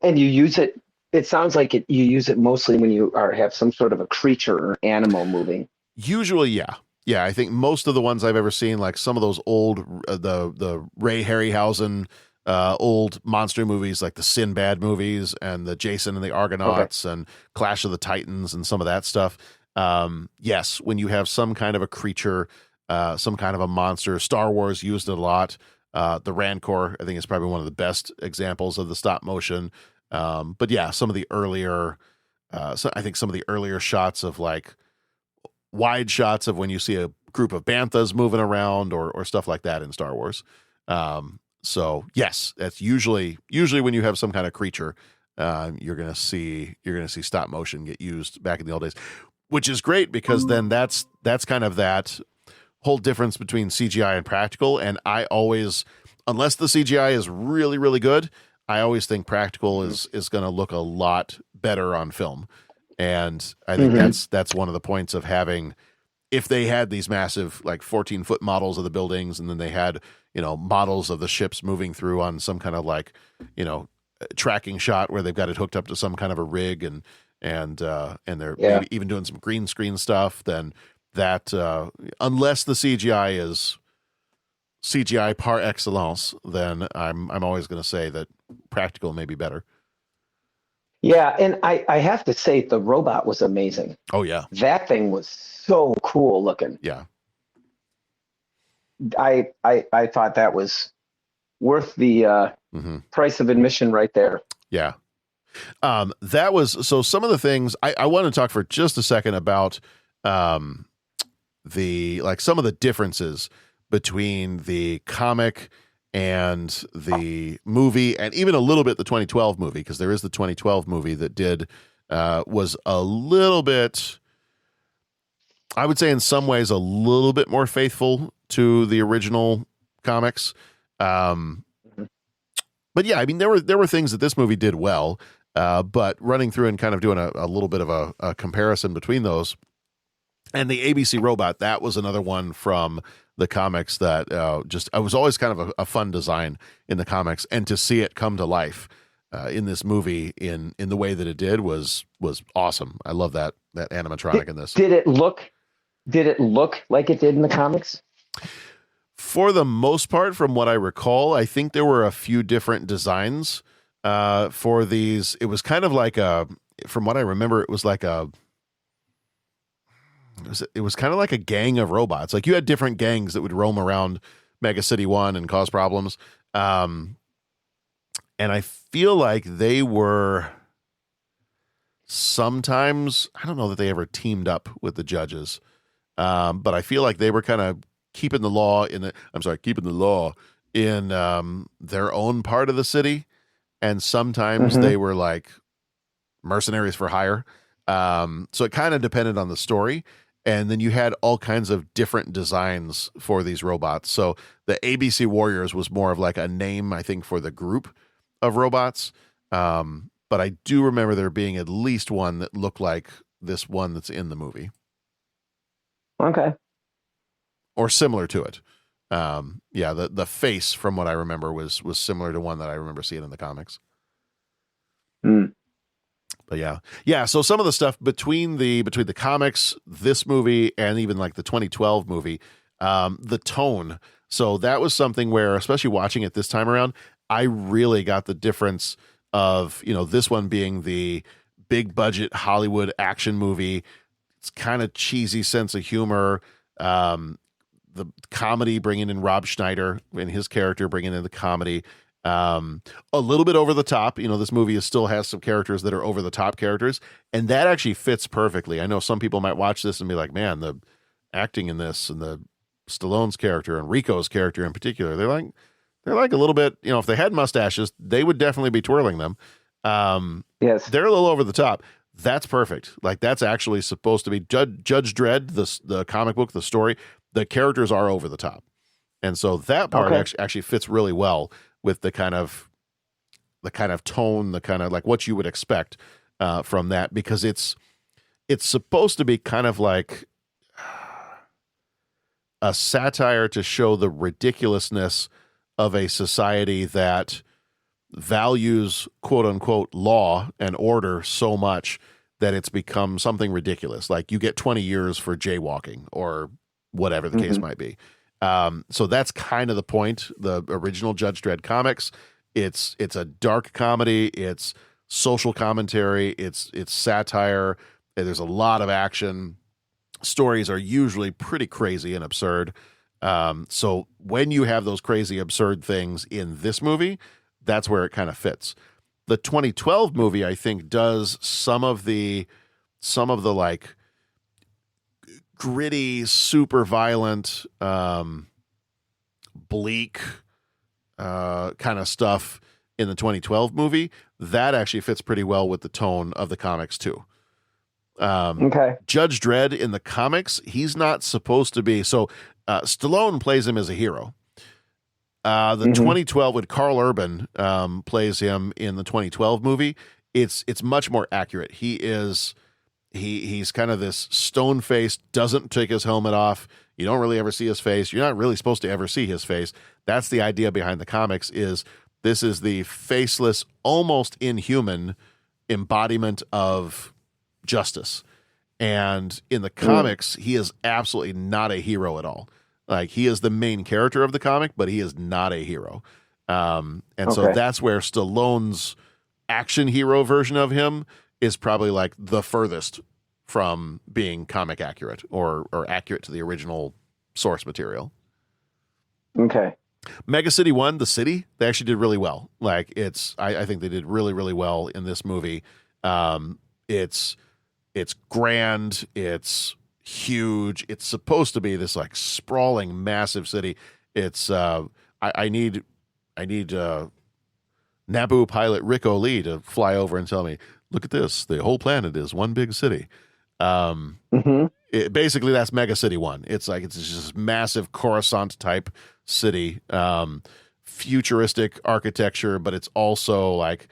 And you use it, it sounds like you use it mostly when you have some sort of a creature or animal moving.
Usually, yeah. Yeah, I think most of the ones I've ever seen, like some of those old, the Ray Harryhausen old monster movies, like the Sinbad movies and the Jason and the Argonauts and Clash of the Titans and some of that stuff. Yes, when you have some kind of a creature, some kind of a monster, Star Wars used it a lot. The Rancor, I think, is probably one of the best examples of the stop motion. But yeah, some of the earlier, I think some of the earlier shots of like wide shots of when you see a group of banthas moving around or stuff like that in Star Wars. So yes, that's usually when you have some kind of creature, you're gonna see stop motion get used back in the old days, which is great because then that's kind of that whole difference between CGI and practical. And I always, unless the CGI is really, really good, I always think practical is going to look a lot better on film. And I think that's one of the points of having, if they had these massive like 14-foot models of the buildings, and then they had, models of the ships moving through on some kind of like, tracking shot where they've got it hooked up to some kind of a rig and they're maybe even doing some green screen stuff, then that, unless the CGI is CGI par excellence, then I'm always going to say that practical may be better.
Yeah, and I have to say the robot was amazing.
Oh yeah,
that thing was so cool looking.
Yeah,
I thought that was worth the price of admission right there.
Yeah, that was so. Some of the things I want to talk for just a second about some of the differences between the comic and the movie, and even a little bit the 2012 movie, because there is the 2012 movie that was a little bit, I would say in some ways, a little bit more faithful to the original comics. But yeah, I mean, there were things that this movie did well, but running through and kind of doing a little bit of a comparison between those, And the ABC robot, that was another one from the comics that I was always kind of a fun design in the comics, and to see it come to life in this movie in the way that it did was awesome. I love that animatronic in this.
Did it look like it did in the comics?
For the most part, from what I recall, I think there were a few different designs for these. It was kind of like from what I remember, it was like it was kind of like a gang of robots. Like you had different gangs that would roam around Mega City 1 and cause problems. And I feel like they were sometimes, I don't know that they ever teamed up with the judges. But I feel like they were kind of keeping the law in their own part of the city. And sometimes they were like mercenaries for hire. So it kind of depended on the story. And then you had all kinds of different designs for these robots. So the ABC Warriors was more of like a name, I think, for the group of robots. But I do remember there being at least one that looked like this one that's in the movie.
Okay.
Or similar to it. The face, from what I remember, was similar to one that I remember seeing in the comics. But yeah. So some of the stuff between the comics, this movie, and even like the 2012 movie, the tone. So that was something where, especially watching it this time around, I really got the difference of, this one being the big budget Hollywood action movie. It's kind of cheesy sense of humor. The comedy, bringing in Rob Schneider and his character, bringing in the comedy. A little bit over the top. This movie still has some characters that are over the top characters, and that actually fits perfectly. I know some people might watch this and be like, man, the acting in this, and the Stallone's character and Rico's character in particular, they're like a little bit, if they had mustaches, they would definitely be twirling them.
Yes.
They're a little over the top. That's perfect. Like, that's actually supposed to be Judge Dredd, the comic book, the story. The characters are over the top. And so that part actually fits really well with the kind of tone, the kind of like what you would expect from that, because it's supposed to be kind of like a satire to show the ridiculousness of a society that values quote unquote law and order so much that it's become something ridiculous. Like you get 20 years for jaywalking or whatever the case might be. So that's kind of the point. The original Judge Dredd comics, it's a dark comedy, it's social commentary, it's satire. There's a lot of action. Stories are usually pretty crazy and absurd. So when you have those crazy, absurd things in this movie, that's where it kind of fits. The 2012 movie, I think, does some of the like gritty, super violent, bleak kind of stuff in the 2012 movie. That actually fits pretty well with the tone of the comics too. Judge Dredd in the comics, he's not supposed to be. So Stallone plays him as a hero. The 2012 with Carl Urban plays him in the 2012 movie. It's much more accurate. He's kind of this stone-faced, doesn't take his helmet off. You don't really ever see his face. You're not really supposed to ever see his face. That's the idea behind the comics, is this is the faceless, almost inhuman embodiment of justice. And in the comics, he is absolutely not a hero at all. Like, he is the main character of the comic, but he is not a hero. So that's where Stallone's action hero version of him is probably like the furthest from being comic accurate or accurate to the original source material.
Okay.
Mega City 1, the city, they actually did really well. Like, I think they did really, really well in this movie. It's grand. It's huge. It's supposed to be this like sprawling, massive city. It's I need Naboo pilot Rico Lee to fly over and tell me, look at this, the whole planet is one big city. Basically, that's Mega City 1. It's like, it's just massive Coruscant type city, futuristic architecture, but it's also like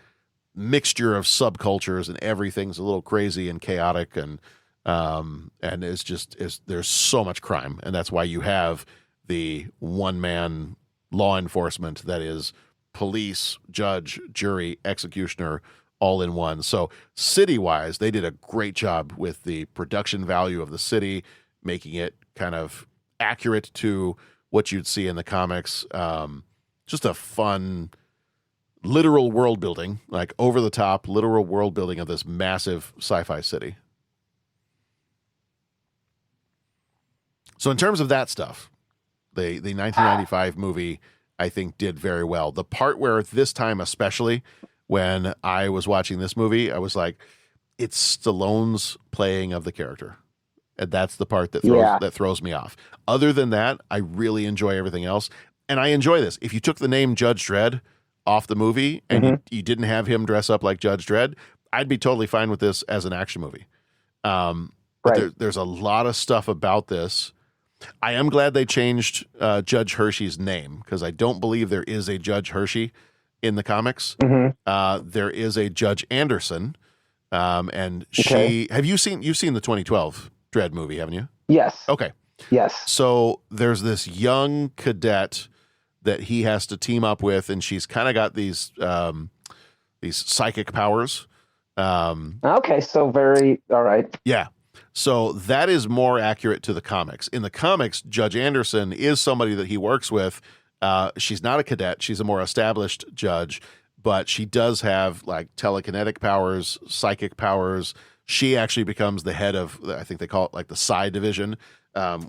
mixture of subcultures, and everything's a little crazy and chaotic, and And there's so much crime, and that's why you have the one-man law enforcement that is police, judge, jury, executioner, all in one. So city-wise, they did a great job with the production value of the city, making it kind of accurate to what you'd see in the comics. Just a fun, literal world building, like over-the-top literal world building of this massive sci-fi city. So in terms of that stuff, the 1995 movie, I think, did very well. The part where this time, especially when I was watching this movie, I was like, it's Stallone's playing of the character. And that's the part that throws me off. Other than that, I really enjoy everything else. And I enjoy this. If you took the name Judge Dredd off the movie and you didn't have him dress up like Judge Dredd, I'd be totally fine with this as an action movie. But there's a lot of stuff about this. I am glad they changed Judge Hershey's name, because I don't believe there is a Judge Hershey in the comics. There is a Judge Anderson, and you've seen the 2012 Dredd movie, haven't you?
Yes.
Okay.
Yes.
So there's this young cadet that he has to team up with, and she's kind of got these psychic powers.
Okay, so all right.
Yeah. So that is more accurate to the comics. In the comics, Judge Anderson is somebody that he works with. She's not a cadet. She's a more established judge, but she does have like telekinetic powers, psychic powers. She actually becomes the head of, I think they call it like the Psi division,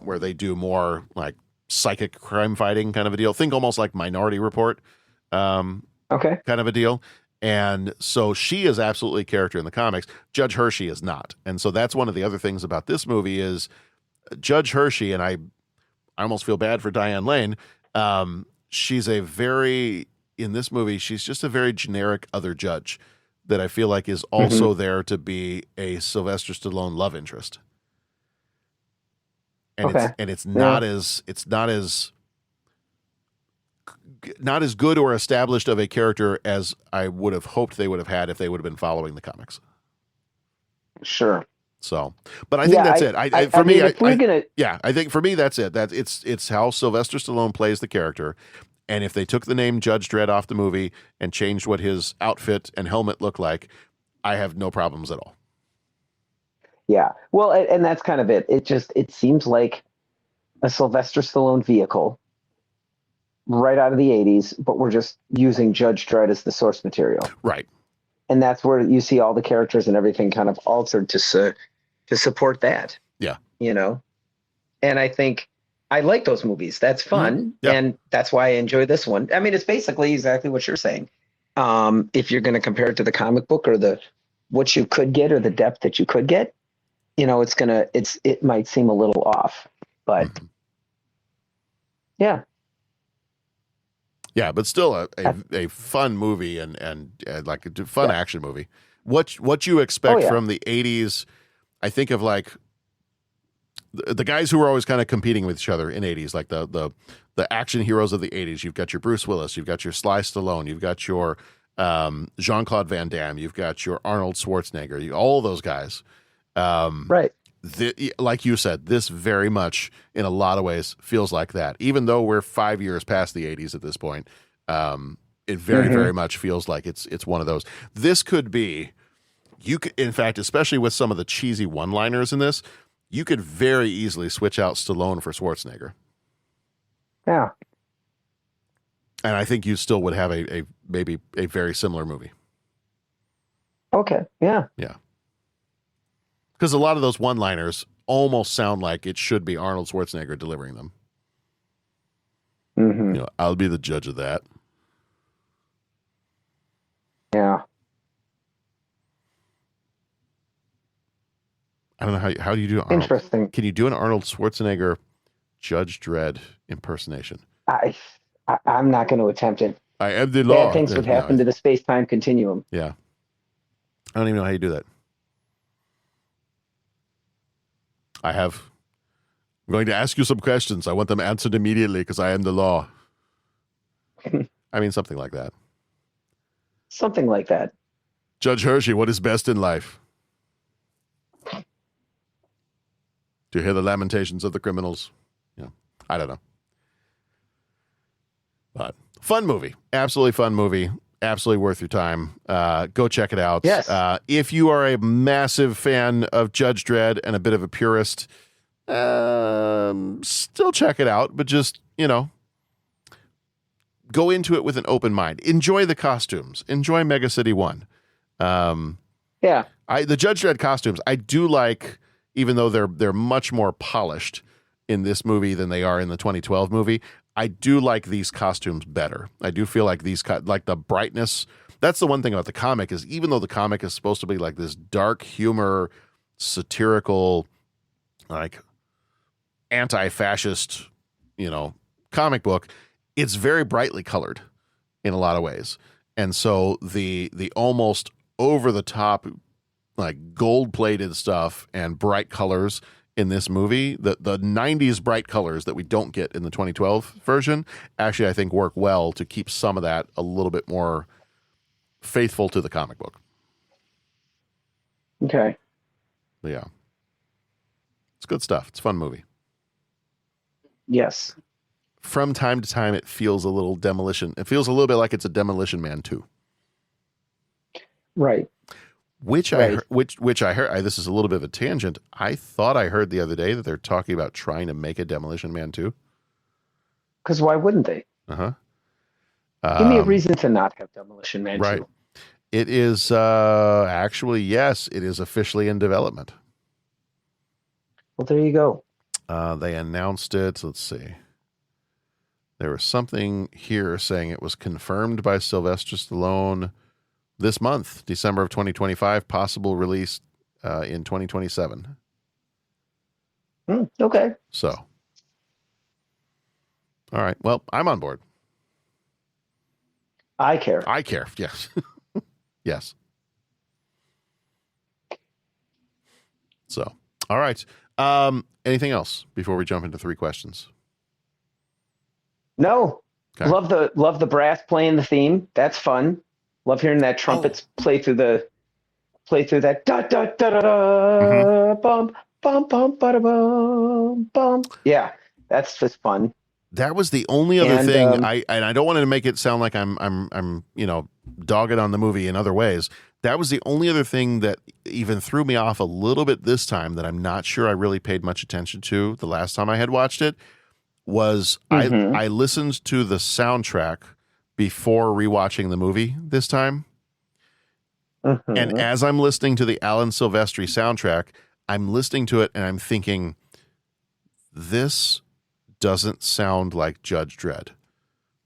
where they do more like psychic crime fighting kind of a deal. Think almost like Minority Report kind of a deal. And so she is absolutely a character in the comics. Judge Hershey is not. And so that's one of the other things about this movie is Judge Hershey, and I almost feel bad for Diane Lane. She's in this movie, she's just a very generic other judge that I feel like is also there to be a Sylvester Stallone love interest. And it's not as good or established of a character as I would have hoped they would have had if they would have been following the comics.
Sure.
So, but I think that's it. I think for me, that's it. It's how Sylvester Stallone plays the character. And if they took the name Judge Dredd off the movie and changed what his outfit and helmet looked like, I have no problems at all.
Yeah. Well, and that's kind of it. It seems like a Sylvester Stallone vehicle right out of the 80s, but we're just using Judge Dredd as the source material.
Right.
And that's where you see all the characters and everything kind of altered to support that.
Yeah.
And I think I like those movies. That's fun.
Yeah.
And that's why I enjoy this one. I mean, it's basically exactly what you're saying. If you're going to compare it to the comic book or what you could get or the depth that you could get, it might seem a little off, but yeah.
Yeah, but still a fun movie and like a fun action movie. What you expect from the 80s, I think of like the guys who were always kind of competing with each other in 80s, like the action heroes of the 80s. You've got your Bruce Willis, you've got your Sly Stallone, you've got your Jean-Claude Van Damme, you've got your Arnold Schwarzenegger, all those guys.
Right.
Like you said, this very much, in a lot of ways, feels like that. Even though we're 5 years past the 80s at this point, it very, very much feels like it's one of those. This could be, in fact, especially with some of the cheesy one-liners in this, you could very easily switch out Stallone for Schwarzenegger.
Yeah.
And I think you still would have maybe a very similar movie.
Okay. Yeah.
Yeah. Because a lot of those one-liners almost sound like it should be Arnold Schwarzenegger delivering them. I'll be the judge of that.
Yeah.
I don't know how do you do Arnold?
Interesting.
Can you do an Arnold Schwarzenegger Judge Dredd impersonation?
I'm not going to attempt it.
I am the law.
Bad things would happen to the space-time continuum.
Yeah. I don't even know how you do that. I'm going to ask you some questions. I want them answered immediately because I am the law. I mean, something like that.
Something like that.
Judge Hershey, what is best in life? to hear the lamentations of the criminals. Yeah, I don't know. But fun movie. Absolutely fun movie. Absolutely worth your time. Go check it out.
Yes.
If you are a massive fan of Judge Dredd and a bit of a purist, still check it out, but just, go into it with an open mind. Enjoy the costumes. Enjoy Mega City 1.
Yeah.
The Judge Dredd costumes, I do like, even though they're much more polished in this movie than they are in the 2012 movie. I do like these costumes better. I do feel like like the brightness. That's the one thing about the comic is even though the comic is supposed to be like this dark humor, satirical, like anti-fascist, comic book, it's very brightly colored in a lot of ways. And so the almost over the top, like gold-plated stuff and bright colors in this movie, the 90s bright colors that we don't get in the 2012 version, actually I think work well to keep some of that a little bit more faithful to the comic book.
Okay.
But yeah. It's good stuff. It's a fun movie.
Yes.
From time to time, it feels a little Demolition. It feels a little bit like it's a Demolition Man 2.
Right.
Which I heard. This is a little bit of a tangent. I thought I heard the other day that they're talking about trying to make a Demolition Man 2.
Because why wouldn't they?
Uh-huh.
Give me a reason to not have Demolition Man 2.
Right. It is actually, yes, it is officially in development.
Well, there you go.
They announced it. Let's see. There was something here saying it was confirmed by Sylvester Stallone this month, December of 2025, possible release in 2027.
Okay.
So, all right. Well, I'm on board.
I care.
Yes. Yes. So, all right. Anything else before we jump into 3 questions?
No.
Okay.
Love the brass playing the theme. That's fun. Love hearing that trumpets play through that da da da da da bum bum bum ba da bum bum. Yeah, that's just fun.
That was the only other thing I don't want to make it sound like I'm dogging on the movie in other ways. That was the only other thing that even threw me off a little bit this time that I'm not sure I really paid much attention to the last time I had watched it was I listened to the soundtrack before rewatching the movie this time. And as I'm listening to the Alan Silvestri soundtrack, I'm listening to it and I'm thinking, this doesn't sound like Judge Dredd.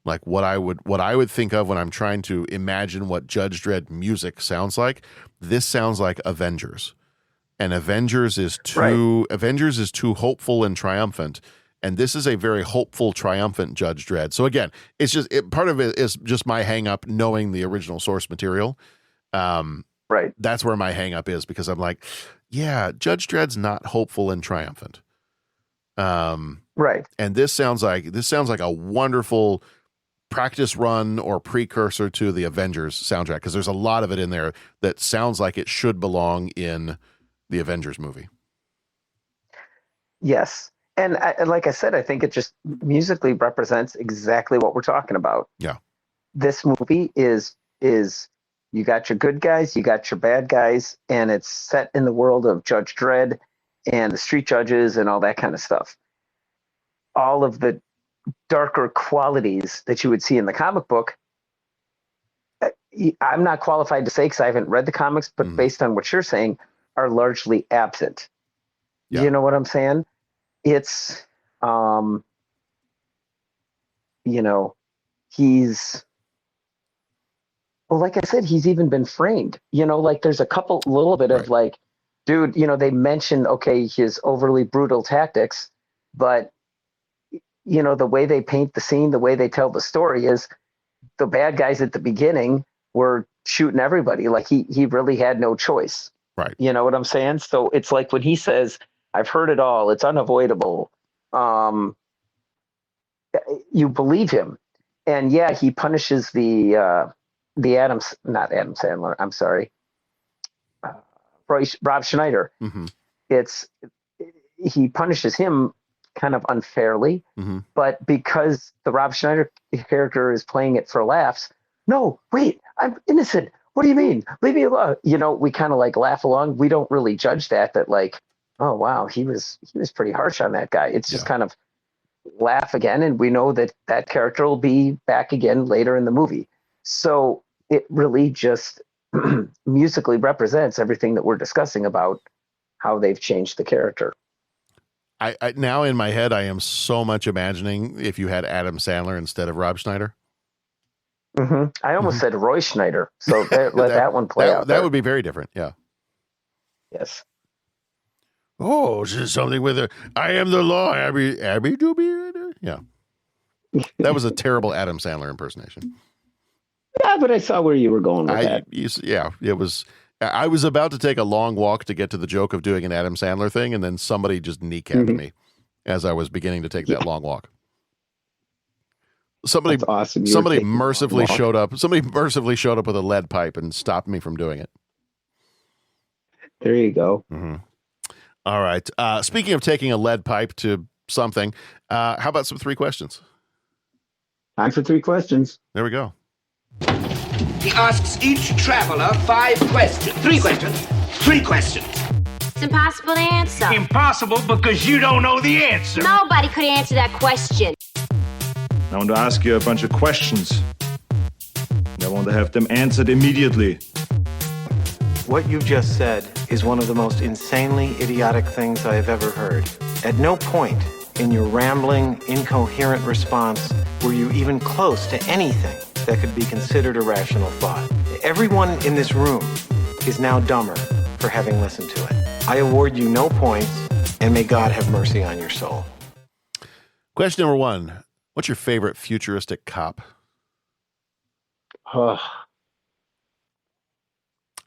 Like what I would think of when I'm trying to imagine what Judge Dredd music sounds like. This sounds like Avengers. And Avengers is too hopeful and triumphant. And this is a very hopeful, triumphant Judge Dredd. So again, it's just part of it is just my hang up knowing the original source material.
Right.
That's where my hang up is because I'm like, yeah, Judge Dredd's not hopeful and triumphant.
Right.
And this sounds like a wonderful practice run or precursor to the Avengers soundtrack because there's a lot of it in there that sounds like it should belong in the Avengers movie.
Yes. And like I said, I think it just musically represents exactly what we're talking about.
Yeah.
This movie is you got your good guys, you got your bad guys, and it's set in the world of Judge Dredd and the street judges and all that kind of stuff. All of the darker qualities that you would see in the comic book, I'm not qualified to say because I haven't read the comics, but based on what you're saying, are largely absent. Yeah. You know what I'm saying? It's, he's, well, like I said, he's even been framed, like there's a little bit of like, dude, they mention, okay, his overly brutal tactics, but the way they paint the scene, the way they tell the story is the bad guys at the beginning were shooting everybody. Like he really had no choice.
Right.
You know what I'm saying? So it's like when he says, I've heard it all, it's unavoidable. You believe him. And yeah, he punishes not Adam Sandler. I'm sorry. Rob Schneider.
Mm-hmm.
It's, he punishes him kind of unfairly, but because the Rob Schneider character is playing it for laughs, no, wait, I'm innocent. What do you mean? Leave me alone. We kind of like laugh along. We don't really judge that like, oh wow, he was pretty harsh on that guy. It's just kind of laugh again, and we know that character will be back again later in the movie. So it really just musically represents everything that we're discussing about how they've changed the character.
I now in my head, I am so much imagining if you had Adam Sandler instead of Rob Schneider.
I almost said Roy Schneider, so let that one play out.
That would be very different. Yeah.
Yes.
Oh, this is something with I am the law, Abby Doobie. Yeah. That was a terrible Adam Sandler impersonation.
Yeah, but I saw where you were going with that.
It was. I was about to take a long walk to get to the joke of doing an Adam Sandler thing, and then somebody just kneecapped me as I was beginning to take that long walk. Somebody,
that's awesome.
Somebody mercifully showed up. Somebody mercifully showed up with a lead pipe and stopped me from doing it.
There you go.
All right. Speaking of taking a lead pipe to something, how about some 3 questions?
Time for 3 questions.
There we go.
He asks each traveler 5 questions. 3 questions. 3 questions.
It's impossible to answer.
Impossible because you don't know the answer.
Nobody could answer that question.
I want to ask you a bunch of questions. I want to have them answered immediately.
What you just said is one of the most insanely idiotic things I have ever heard. At no point in your rambling, incoherent response were you even close to anything that could be considered a rational thought. Everyone in this room is now dumber for having listened to it. I award you no points, and may God have mercy on your soul.
Question number 1. What's your favorite futuristic cop?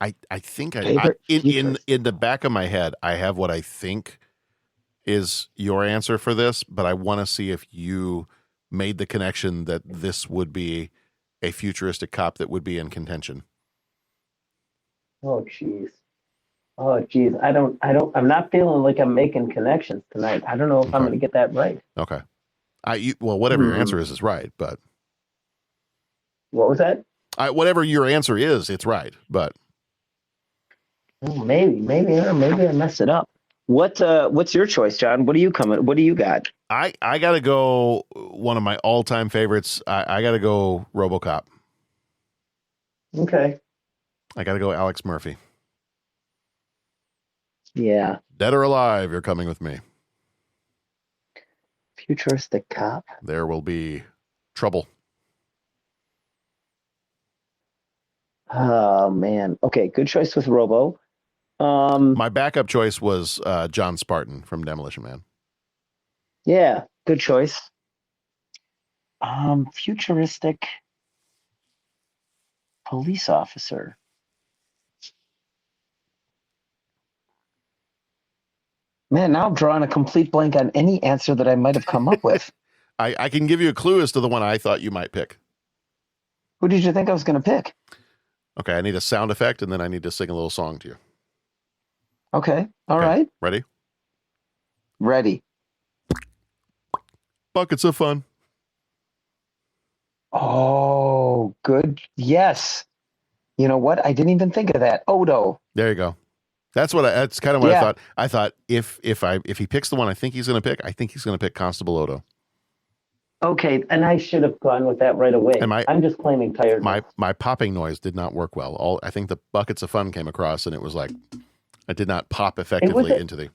I think in the back of my head, I have what I think is your answer for this, but I want to see if you made the connection that this would be a futuristic cop that would be in contention.
Oh, jeez. I'm not feeling like I'm making connections tonight. I don't know if I'm going to get that right.
Okay. Whatever your answer is right, but.
What was that?
Whatever your answer is, it's right, but.
Oh, maybe I messed it up. What's your choice, John? What do you got?
I got to go one of my all-time favorites. I got to go RoboCop.
Okay.
I got to go Alex Murphy.
Yeah.
Dead or alive, you're coming with me.
Futuristic cop.
There will be trouble.
Oh, man. Okay, good choice with Robo.
My backup choice was John Spartan from Demolition Man.
Yeah, good choice. Futuristic police officer. Man, now I'm drawing a complete blank on any answer that I might have come up with.
I can give you a clue as to the one I thought you might pick.
Who did you think I was going to pick?
Okay, I need a sound effect, and then I need to sing a little song to you.
Okay, all right.
Ready?
Ready.
Buckets of fun.
Oh, good. Yes. You know what? I didn't even think of that. Odo.
There you go. That's kind of what I thought. I thought if he picks the one I think he's going to pick, I think he's going to pick Constable Odo.
Okay, and I should have gone with that right away. I'm just claiming tiredness.
My popping noise did not work well. I think the buckets of fun came across, and it was like I did not pop effectively into the.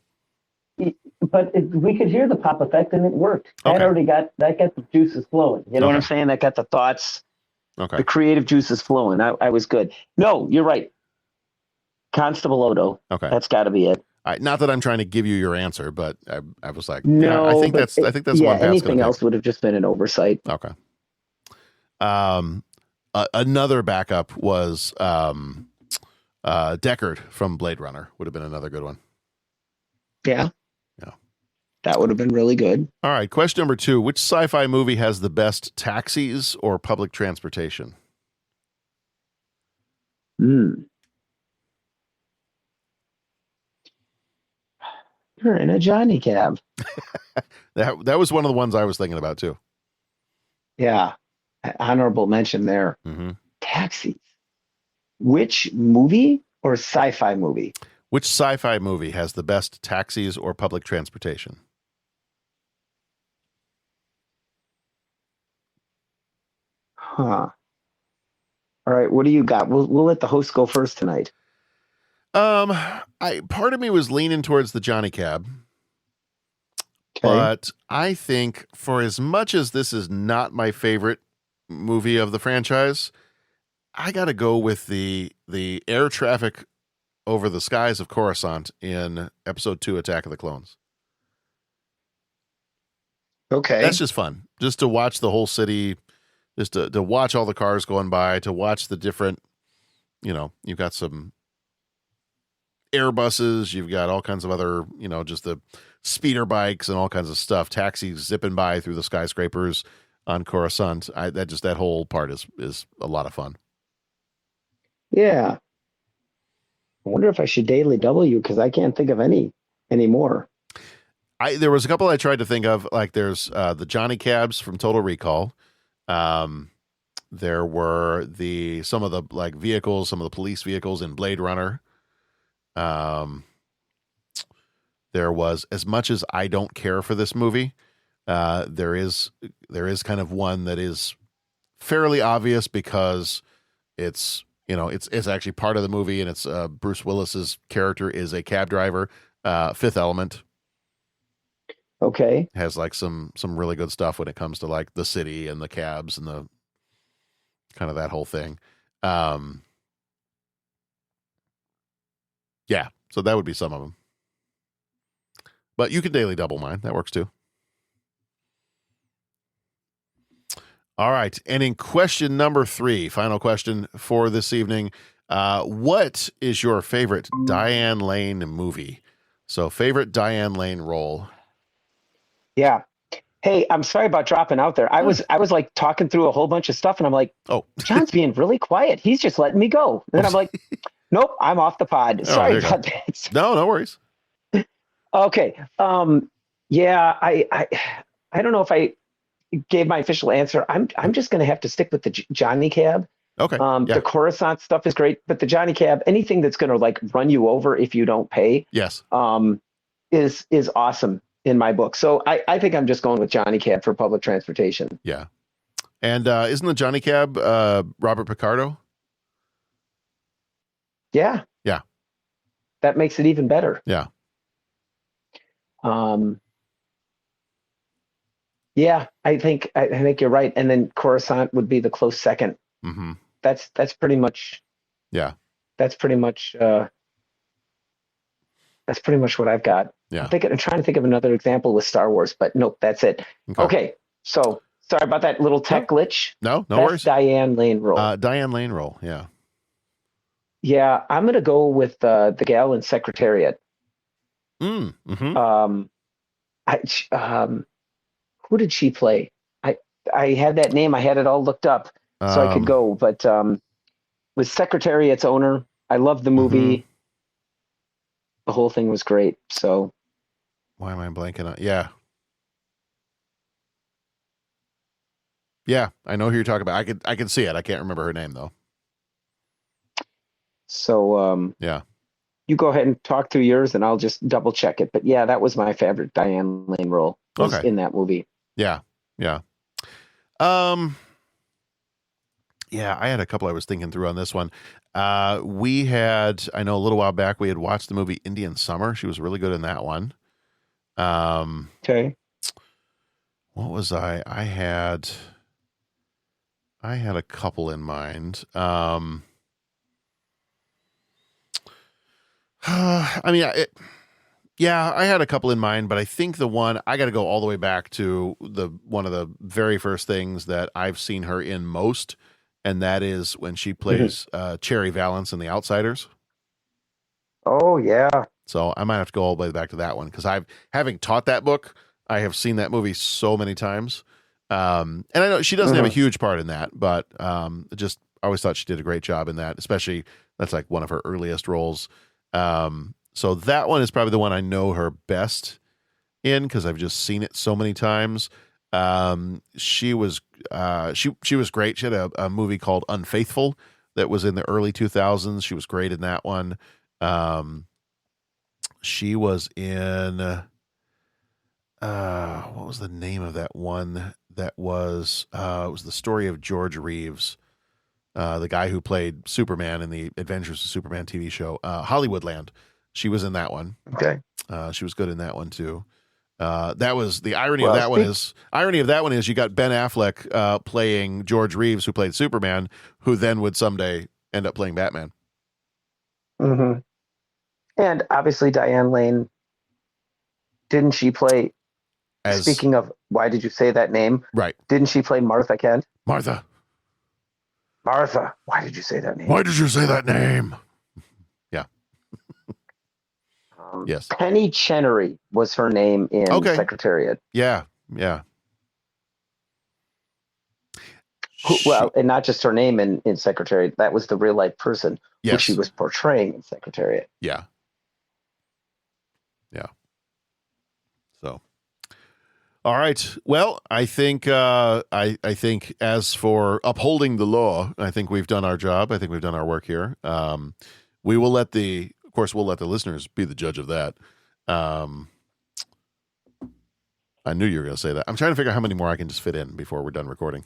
But we could hear the pop effect, and it worked.
Okay.
That got the juices flowing. You know what I'm saying? That got the thoughts.
Okay.
The creative juices flowing. I was good. No, you're right. Constable Odo.
Okay.
That's got to be it.
Not that I'm trying to give you your answer, but I was like,
no,
I think that's one. Pat's
anything else would have just been an oversight.
Okay. Another backup was Deckard from Blade Runner. Would have been another good one.
Yeah. That would have been really good.
All right. Question number 2: which sci-fi movie has the best taxis or public transportation?
There her in a Johnny cab.
That was one of the ones I was thinking about too.
Yeah. Honorable mention there.
Mm-hmm.
Taxis. Which movie or sci-fi movie?
Which sci-fi movie has the best taxis or public transportation?
Huh. All right, what do you got? We'll let the host go first tonight.
Part of me was leaning towards the Johnny Cab. Okay. But I think for as much as this is not my favorite movie of the franchise, I got to go with the air traffic over the skies of Coruscant in episode 2, Attack of the Clones.
Okay.
That's just fun. Just to watch the whole city, just to watch all the cars going by, to watch the different, you've got some Airbuses, you've got all kinds of other, just the speeder bikes and all kinds of stuff, taxis zipping by through the skyscrapers on Coruscant. That whole part is a lot of fun.
Yeah. I wonder if I should daily double you because I can't think of any anymore.
There was a couple I tried to think of, like there's the Johnny Cabs from Total Recall. There were some of the like vehicles, some of the police vehicles in Blade Runner. There was, as much as I don't care for this movie, there is kind of one that is fairly obvious because it's actually part of the movie, and it's Bruce Willis's character is a cab driver. Fifth Element.
Okay.
Has like some really good stuff when it comes to like the city and the cabs and the kind of that whole thing. Yeah, so that would be some of them. But you can daily double mine. That works too. All right. And in question number 3, final question for this evening, what is your favorite Diane Lane movie? So favorite Diane Lane role.
Yeah. Hey, I'm sorry about dropping out there. I was like talking through a whole bunch of stuff and I'm like, oh, John's being really quiet. He's just letting me go. And then I'm like, nope, I'm off the pod. Sorry about that.
No worries.
Okay. Yeah, I don't know if I gave my official answer. I'm just going to have to stick with the Johnny Cab.
Okay.
The Coruscant stuff is great, but the Johnny Cab, anything that's going to like run you over if you don't pay,
yes,
is awesome in my book. So I think I'm just going with Johnny Cab for public transportation.
Yeah. And isn't the Johnny Cab Robert Picardo?
Yeah.
Yeah.
That makes it even better.
Yeah.
Yeah, I think you're right. And then Coruscant would be the close second.
Mm-hmm.
That's pretty much.
Yeah.
That's pretty much what I've got.
Yeah.
I'm trying to think of another example with Star Wars, but nope, that's it. Okay. So sorry about that little tech glitch.
No worries.
Diane Lane role.
Diane Lane role. Yeah.
Yeah, I'm gonna go with the gal in Secretariat.
Mm-hmm.
Who did she play? I had that name. I had it all looked up so I could go. But with Secretariat's owner, I loved the movie. Mm-hmm. The whole thing was great. So
why am I blanking on? Yeah. Yeah, I know who you're talking about. I can see it. I can't remember her name though.
So
yeah.
You go ahead and talk through yours and I'll just double check it. But yeah, that was my favorite Diane Lane role in that movie.
Yeah. Yeah. Yeah, I had a couple I was thinking through on this one. I know a little while back we had watched the movie Indian Summer. She was really good in that one.
Okay.
What was I? I had a couple in mind. I had a couple in mind, but I think the one I got to go all the way back to one of the very first things that I've seen her in most, and that is when she plays Cherry Valance in The Outsiders.
Oh yeah.
So I might have to go all the way back to that one because having taught that book, I have seen that movie so many times, and I know she doesn't have a huge part in that, but I always thought she did a great job in that. Especially that's like one of her earliest roles. So that one is probably the one I know her best in because I've just seen it so many times. She was great. She had a movie called Unfaithful that was in the early 2000s. She was great in that one. She was in what was the name of that one? That was it was the story of George Reeves, the guy who played Superman in the Adventures of Superman TV show, Hollywoodland. She was in that one.
Okay.
She was good in that one too. That was the irony of that one is you got Ben Affleck playing George Reeves, who played Superman, who then would someday end up playing Batman.
Mm-hmm. And obviously Diane Lane, didn't she play, speaking of, why did you say that name?
Right.
Didn't she play Martha Kent?
Martha,
why did you say that name?
Why did you say that name? Yeah. Yes.
Penny Chenery was her name in Secretariat.
Yeah. Yeah.
Well, and not just her name in Secretariat. That was the real life person who
Yes.
she was portraying in Secretariat.
Yeah. Yeah. So, all right. Well, I think I think as for upholding the law, I think we've done our job. I think we've done our work here. We will let the listeners be the judge of that. I knew you were going to say that. I'm trying to figure out how many more I can just fit in before we're done recording.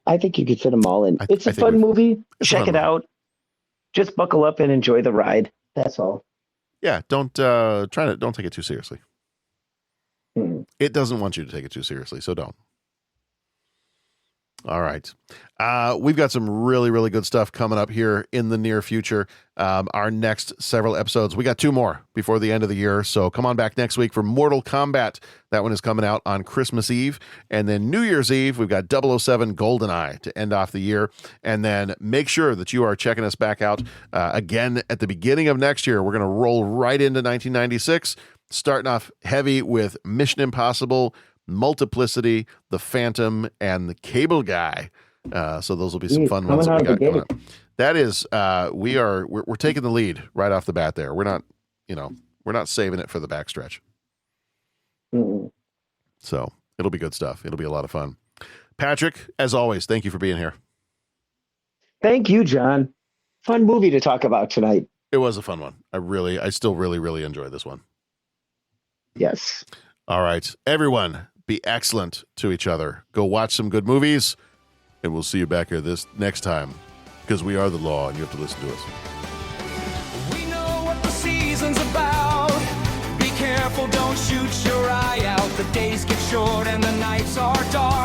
I think you could fit them all in. It's a fun movie. Check it out. Just buckle up and enjoy the ride. That's all.
Yeah, don't take it too seriously. It doesn't want you to take it too seriously, so don't. All right. We've got some really, really good stuff coming up here in the near future. Our next several episodes, we got 2 more before the end of the year. So come on back next week for Mortal Kombat. That one is coming out on Christmas Eve. And then New Year's Eve, we've got 007 GoldenEye to end off the year. And then make sure that you are checking us back out again at the beginning of next year. We're going to roll right into 1996, starting off heavy with Mission Impossible, Multiplicity, The Phantom, and The Cable Guy. So those will be some fun ones that we got coming up. That is, we're taking the lead right off the bat there. We're not saving it for the backstretch.
Mm-hmm.
So it'll be good stuff. It'll be a lot of fun. Patrick, as always, thank you for being here.
Thank you, John. Fun movie to talk about tonight.
It was a fun one. I still really, really enjoyed this one.
Yes.
All right, everyone, be excellent to each other. Go watch some good movies, and we'll see you back here this next time, because we are the law, and you have to listen to us.
We know what the season's about. Be careful, don't shoot your eye out. The days get short and the nights are dark.